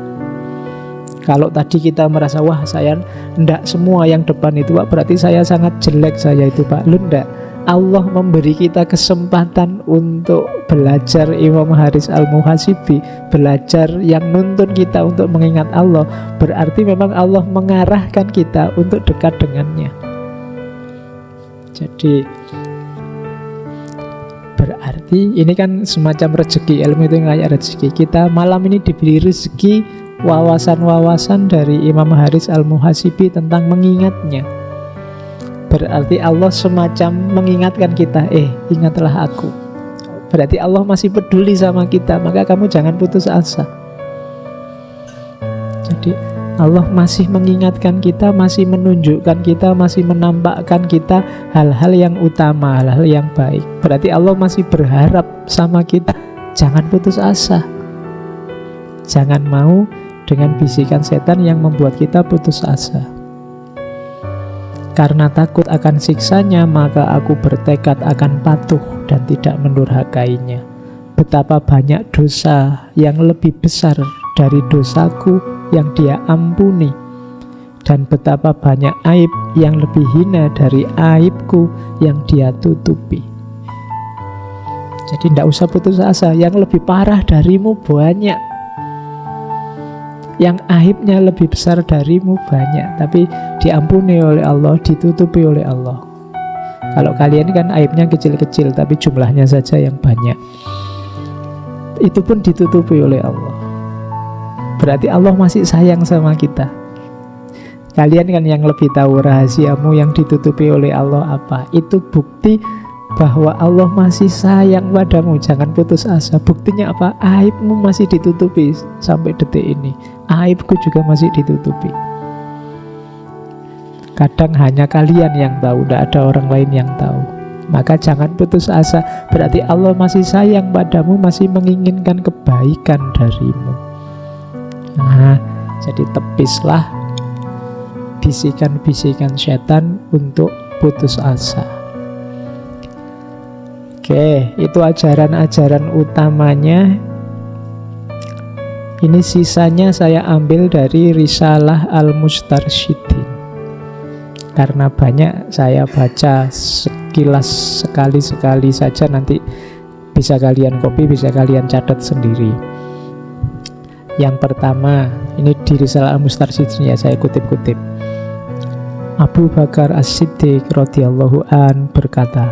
Kalau tadi kita merasa, wah saya ndak semua yang depan itu Pak, berarti saya sangat jelek saya itu Pak. Lu ndak. Allah memberi kita kesempatan untuk belajar Imam Haris Al-Muhasibi, belajar yang nuntun kita untuk mengingat Allah. Berarti memang Allah mengarahkan kita untuk dekat dengannya. Jadi berarti ini kan semacam rezeki, ilmu itu kayak rezeki. Kita malam ini diberi rezeki wawasan-wawasan dari Imam Haris Al-Muhasibi tentang mengingatnya. Berarti Allah semacam mengingatkan kita, ingatlah aku. Berarti Allah masih peduli sama kita, maka kamu jangan putus asa. Jadi Allah masih mengingatkan kita, masih menunjukkan kita, masih menampakkan kita hal-hal yang utama, hal-hal yang baik. Berarti Allah masih berharap sama kita. Jangan putus asa. Jangan mau dengan bisikan setan yang membuat kita putus asa. Karena takut akan siksanya, maka aku bertekad akan patuh dan tidak mendurhakainya. Betapa banyak dosa yang lebih besar dari dosaku yang Dia ampuni, dan betapa banyak aib yang lebih hina dari aibku yang Dia tutupi. Jadi tidak usah putus asa. Yang lebih parah darimu banyak, yang aibnya lebih besar darimu banyak, tapi diampuni oleh Allah, ditutupi oleh Allah. Kalau kalian kan aibnya kecil-kecil, tapi jumlahnya saja yang banyak, itu pun ditutupi oleh Allah. Berarti Allah masih sayang sama kita. Kalian kan yang lebih tahu rahasiamu yang ditutupi oleh Allah apa. Itu bukti bahwa Allah masih sayang padamu. Jangan putus asa. Buktinya apa? Aibmu masih ditutupi sampai detik ini. Aibku juga masih ditutupi. Kadang hanya kalian yang tahu, tidak ada orang lain yang tahu. Maka jangan putus asa. Berarti Allah masih sayang padamu, masih menginginkan kebaikan darimu. Nah, jadi tepislah bisikan-bisikan setan untuk putus asa. Oke, itu ajaran-ajaran utamanya. Ini sisanya saya ambil dari Risalah Al-Mustarsyidin. Karena banyak saya baca sekilas, sekali-sekali saja, nanti bisa kalian copy, bisa kalian catat sendiri. Yang pertama, ini di Risalah Al-Mustarsyidin ya, saya kutip-kutip. Abu Bakar As-Siddiq radhiyallahu an berkata,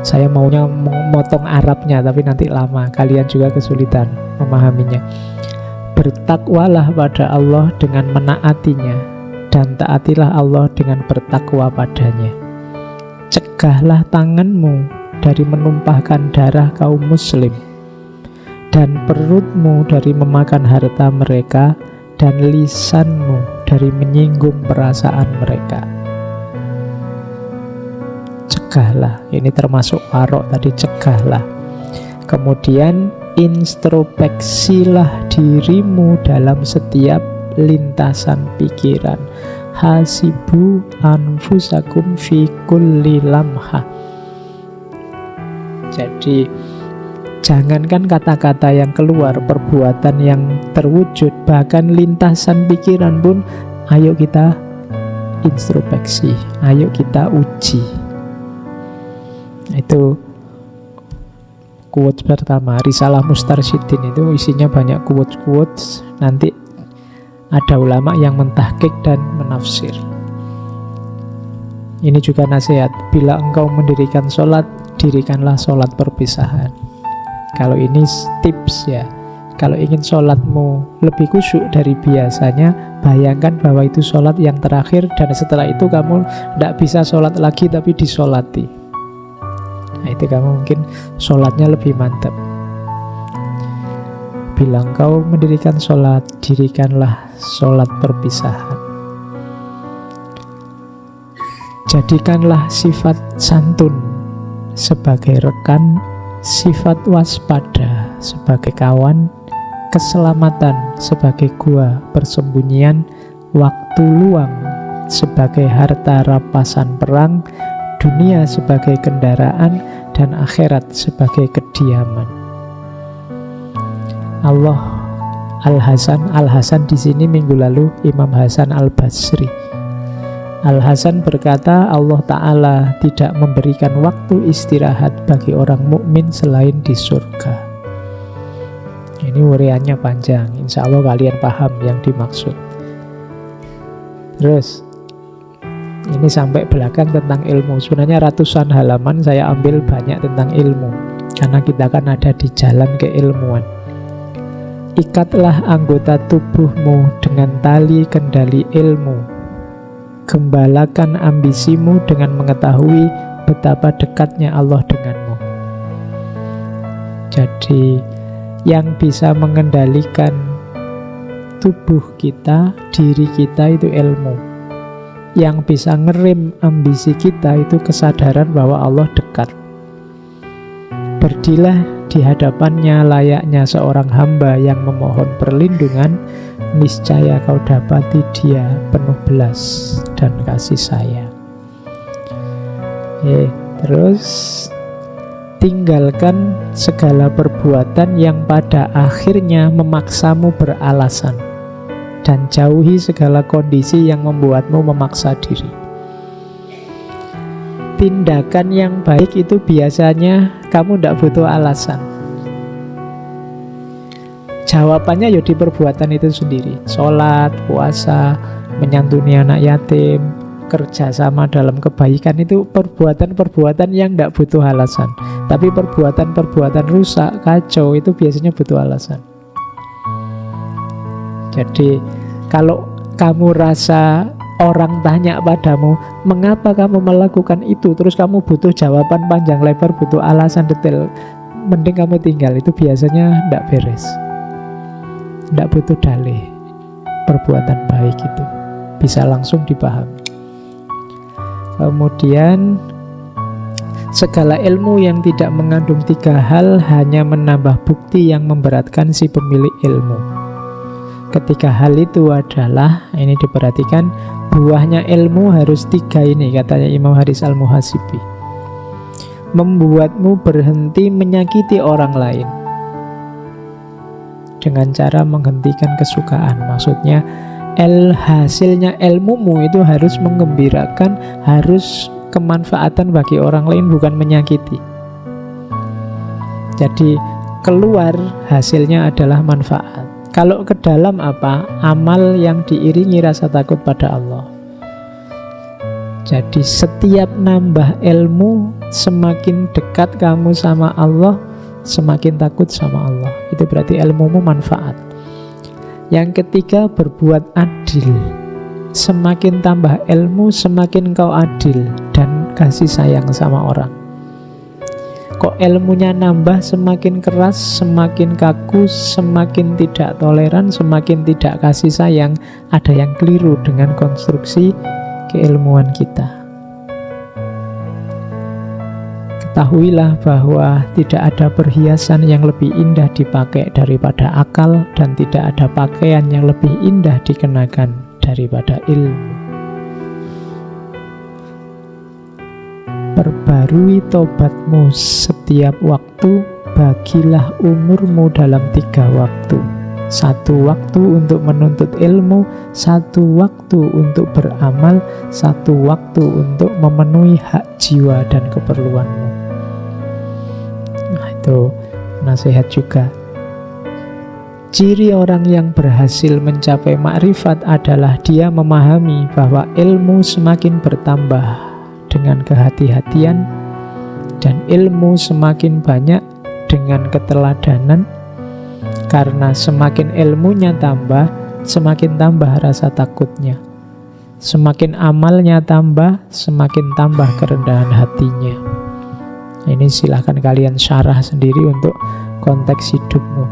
saya maunya memotong Arabnya tapi nanti lama, kalian juga kesulitan memahaminya. Bertakwalah pada Allah dengan menaatinya, dan taatilah Allah dengan bertakwa padanya. Cegahlah tanganmu dari menumpahkan darah kaum muslim, dan perutmu dari memakan harta mereka, dan lisanmu dari menyinggung perasaan mereka. Cegahlah, ini termasuk warok tadi, cegahlah. Kemudian introspeksilah dirimu dalam setiap lintasan pikiran. Hasibu anfusakum fi kulli lamha. Jadi jangankan kata-kata yang keluar, perbuatan yang terwujud, bahkan lintasan pikiran pun, ayo kita introspeksi, ayo kita uji. Itu quotes pertama. Risalah Mustarsyidin itu isinya banyak quotes-quotes. Nanti ada ulama yang mentahqiq dan menafsir. Ini juga nasihat. Bila engkau mendirikan sholat, dirikanlah sholat perpisahan. Kalau ini tips ya. Kalau ingin sholatmu lebih khusyuk dari biasanya, bayangkan bahwa itu sholat yang terakhir, dan setelah itu kamu tidak bisa sholat lagi tapi disolati. Nah, itu kamu mungkin sholatnya lebih mantap. Bila engkau mendirikan sholat, dirikanlah sholat perpisahan. Jadikanlah sifat santun sebagai rekan, sifat waspada sebagai kawan, keselamatan sebagai gua persembunyian, waktu luang sebagai harta rampasan perang, dunia sebagai kendaraan, dan akhirat sebagai kediaman. Allah Al-Hasan di sini minggu lalu Imam Hasan Al-Basri. Al-Hasan berkata, Allah Ta'ala tidak memberikan waktu istirahat bagi orang mukmin selain di surga. Ini uriannya panjang, insya Allah kalian paham yang dimaksud. Terus ini sampai belakang tentang ilmu. Sebenarnya ratusan halaman saya ambil banyak tentang ilmu, karena kita kan ada di jalan keilmuan. Ikatlah anggota tubuhmu dengan tali kendali ilmu. Gembalakan ambisimu dengan mengetahui betapa dekatnya Allah denganmu. Jadi yang bisa mengendalikan tubuh kita, diri kita itu ilmu. Yang bisa ngerem ambisi kita itu kesadaran bahwa Allah dekat. Berdilah di hadapannya layaknya seorang hamba yang memohon perlindungan, niscaya kau dapati dia penuh belas dan kasih sayang. Terus tinggalkan segala perbuatan yang pada akhirnya memaksamu beralasan, dan jauhi segala kondisi yang membuatmu memaksa diri. Tindakan yang baik itu biasanya kamu tidak butuh alasan. Jawabannya ya di perbuatan itu sendiri. Sholat, puasa, menyantuni anak yatim, kerjasama dalam kebaikan, itu perbuatan-perbuatan yang tidak butuh alasan. Tapi perbuatan-perbuatan rusak, kacau, itu biasanya butuh alasan. Jadi kalau kamu rasa orang tanya padamu, mengapa kamu melakukan itu, terus kamu butuh jawaban panjang lebar, butuh alasan detail, mending kamu tinggal. Itu biasanya tidak beres, tidak butuh dalih. Perbuatan baik itu bisa langsung dipahami. Kemudian segala ilmu yang tidak mengandung tiga hal hanya menambah bukti yang memberatkan si pemilik ilmu. Ketiga hal itu adalah, ini diperhatikan, buahnya ilmu harus tiga ini, katanya Imam Haris Al-Muhasibi. Membuatmu berhenti menyakiti orang lain dengan cara menghentikan kesukaan. Maksudnya hasilnya ilmumu itu harus menggembirakan, harus kemanfaatan bagi orang lain, bukan menyakiti. Jadi keluar hasilnya adalah manfaat. Kalau ke dalam apa? Amal yang diiringi rasa takut pada Allah. Jadi setiap nambah ilmu, semakin dekat kamu sama Allah, semakin takut sama Allah. Itu berarti ilmumu manfaat. Yang ketiga, berbuat adil. Semakin tambah ilmu, semakin kau adil dan kasih sayang sama orang. Kok ilmunya nambah, semakin keras, semakin kaku, semakin tidak toleran, semakin tidak kasih sayang. Ada yang keliru dengan konstruksi keilmuan kita. Ketahuilah bahwa tidak ada perhiasan yang lebih indah dipakai daripada akal, dan tidak ada pakaian yang lebih indah dikenakan daripada ilmu. Perbarui tobatmu setiap waktu, bagilah umurmu dalam 3 waktu. 1 waktu untuk menuntut ilmu, 1 waktu untuk beramal, 1 waktu untuk memenuhi hak jiwa dan keperluanmu. Nah, itu nasihat juga. Ciri orang yang berhasil mencapai makrifat adalah dia memahami bahwa ilmu semakin bertambah dengan kehati-hatian, Dan ilmu semakin banyak dengan keteladanan, karena semakin ilmunya tambah, semakin tambah rasa takutnya. Semakin amalnya tambah, semakin tambah kerendahan hatinya. Ini silahkan kalian syarah sendiri untuk konteks hidupmu.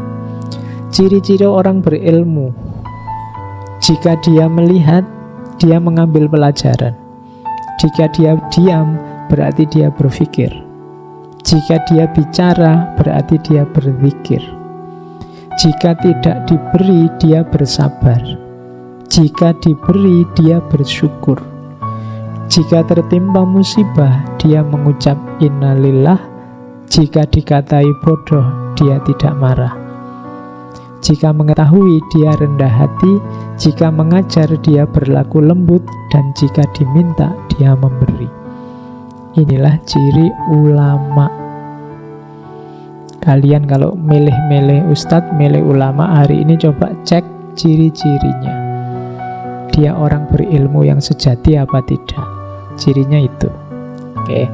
Ciri-ciri orang berilmu: jika dia melihat, dia mengambil pelajaran. Jika dia diam, berarti dia berpikir. Jika dia bicara, berarti dia berzikir. Jika tidak diberi, dia bersabar. Jika diberi, dia bersyukur. Jika tertimpa musibah, dia mengucap innalillah. Jika dikatai bodoh, dia tidak marah. Jika mengetahui, dia rendah hati. Jika mengajar, dia berlaku lembut. Dan jika diminta, dia memberi. Inilah ciri ulama. Kalian kalau milih-milih ustadz, milih ulama hari ini, coba cek ciri-cirinya. Dia orang berilmu yang sejati apa tidak? Cirinya itu. Oke.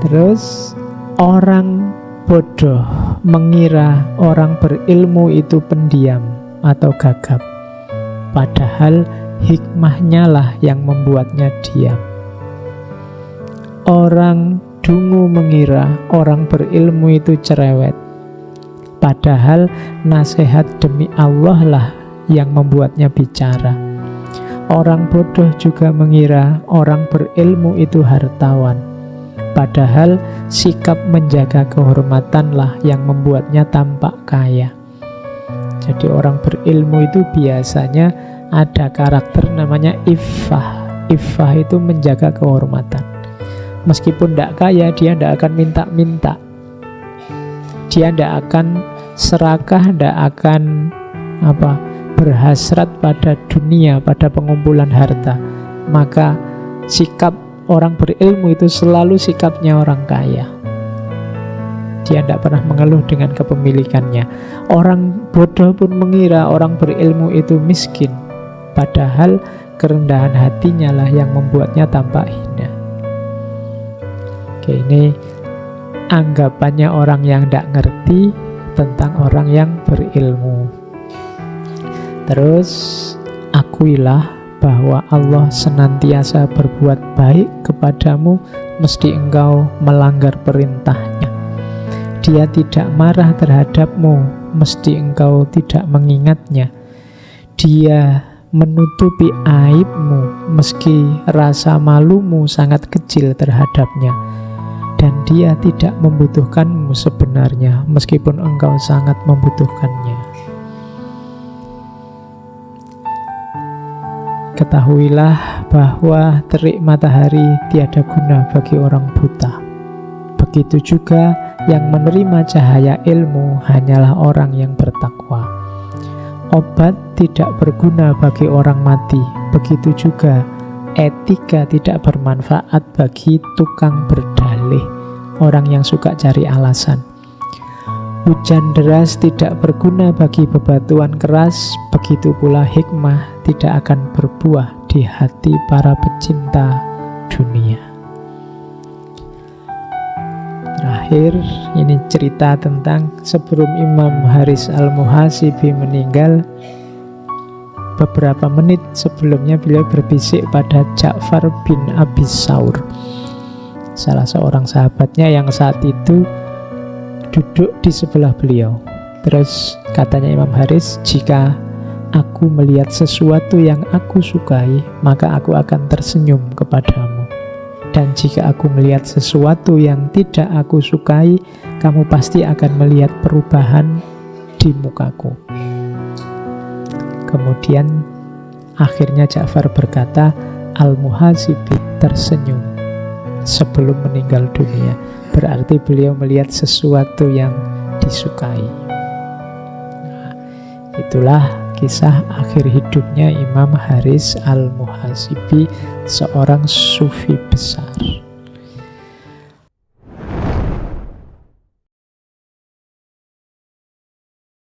Terus, orang bodoh mengira orang berilmu itu pendiam atau gagap. Padahal hikmahnya lah yang membuatnya diam. Orang dungu mengira orang berilmu itu cerewet. Padahal nasihat demi Allah lah yang membuatnya bicara. Orang bodoh juga mengira orang berilmu itu hartawan. Padahal sikap menjaga kehormatanlah yang membuatnya tampak kaya. Jadi orang berilmu itu biasanya ada karakter namanya iffah. Iffah itu menjaga kehormatan. Meskipun tidak kaya, dia tidak akan minta-minta. Dia tidak akan serakah, tidak akan berhasrat pada dunia, pada pengumpulan harta. Maka sikap orang berilmu itu selalu sikapnya orang kaya. Dia tidak pernah mengeluh dengan kepemilikannya. Orang bodoh pun mengira orang berilmu itu miskin. Padahal kerendahan hatinya lah yang membuatnya tampak hina. Oke, ini anggapannya orang yang tidak ngerti tentang orang yang berilmu. Terus, akuilah bahwa Allah senantiasa berbuat baik kepadamu meski engkau melanggar perintahnya. Dia tidak marah terhadapmu meski engkau tidak mengingatnya. Dia menutupi aibmu meski rasa malumu sangat kecil terhadapnya. Dan dia tidak membutuhkanmu sebenarnya meskipun engkau sangat membutuhkannya. Ketahuilah bahwa terik matahari tiada guna bagi orang buta. Begitu juga yang menerima cahaya ilmu hanyalah orang yang bertakwa. Obat tidak berguna bagi orang mati. Begitu juga etika tidak bermanfaat bagi tukang berdalih, orang yang suka cari alasan. Hujan deras tidak berguna bagi bebatuan keras. Begitu pula hikmah tidak akan berbuah di hati para pecinta dunia. Terakhir, ini cerita tentang sebelum Imam Haris Al-Muhasibi meninggal. Beberapa menit sebelumnya beliau berbisik pada Ja'far bin Abi Saur, salah seorang sahabatnya yang saat itu duduk di sebelah beliau. Terus katanya Imam Haris, jika aku melihat sesuatu yang aku sukai, maka aku akan tersenyum kepadamu. Dan jika aku melihat sesuatu yang tidak aku sukai, kamu pasti akan melihat perubahan di mukaku. Kemudian akhirnya Ja'far berkata, Al-Muhasibi tersenyum sebelum meninggal dunia. Berarti beliau melihat sesuatu yang disukai. Nah, itulah kisah akhir hidupnya Imam Haris Al-Muhasibi, seorang sufi besar.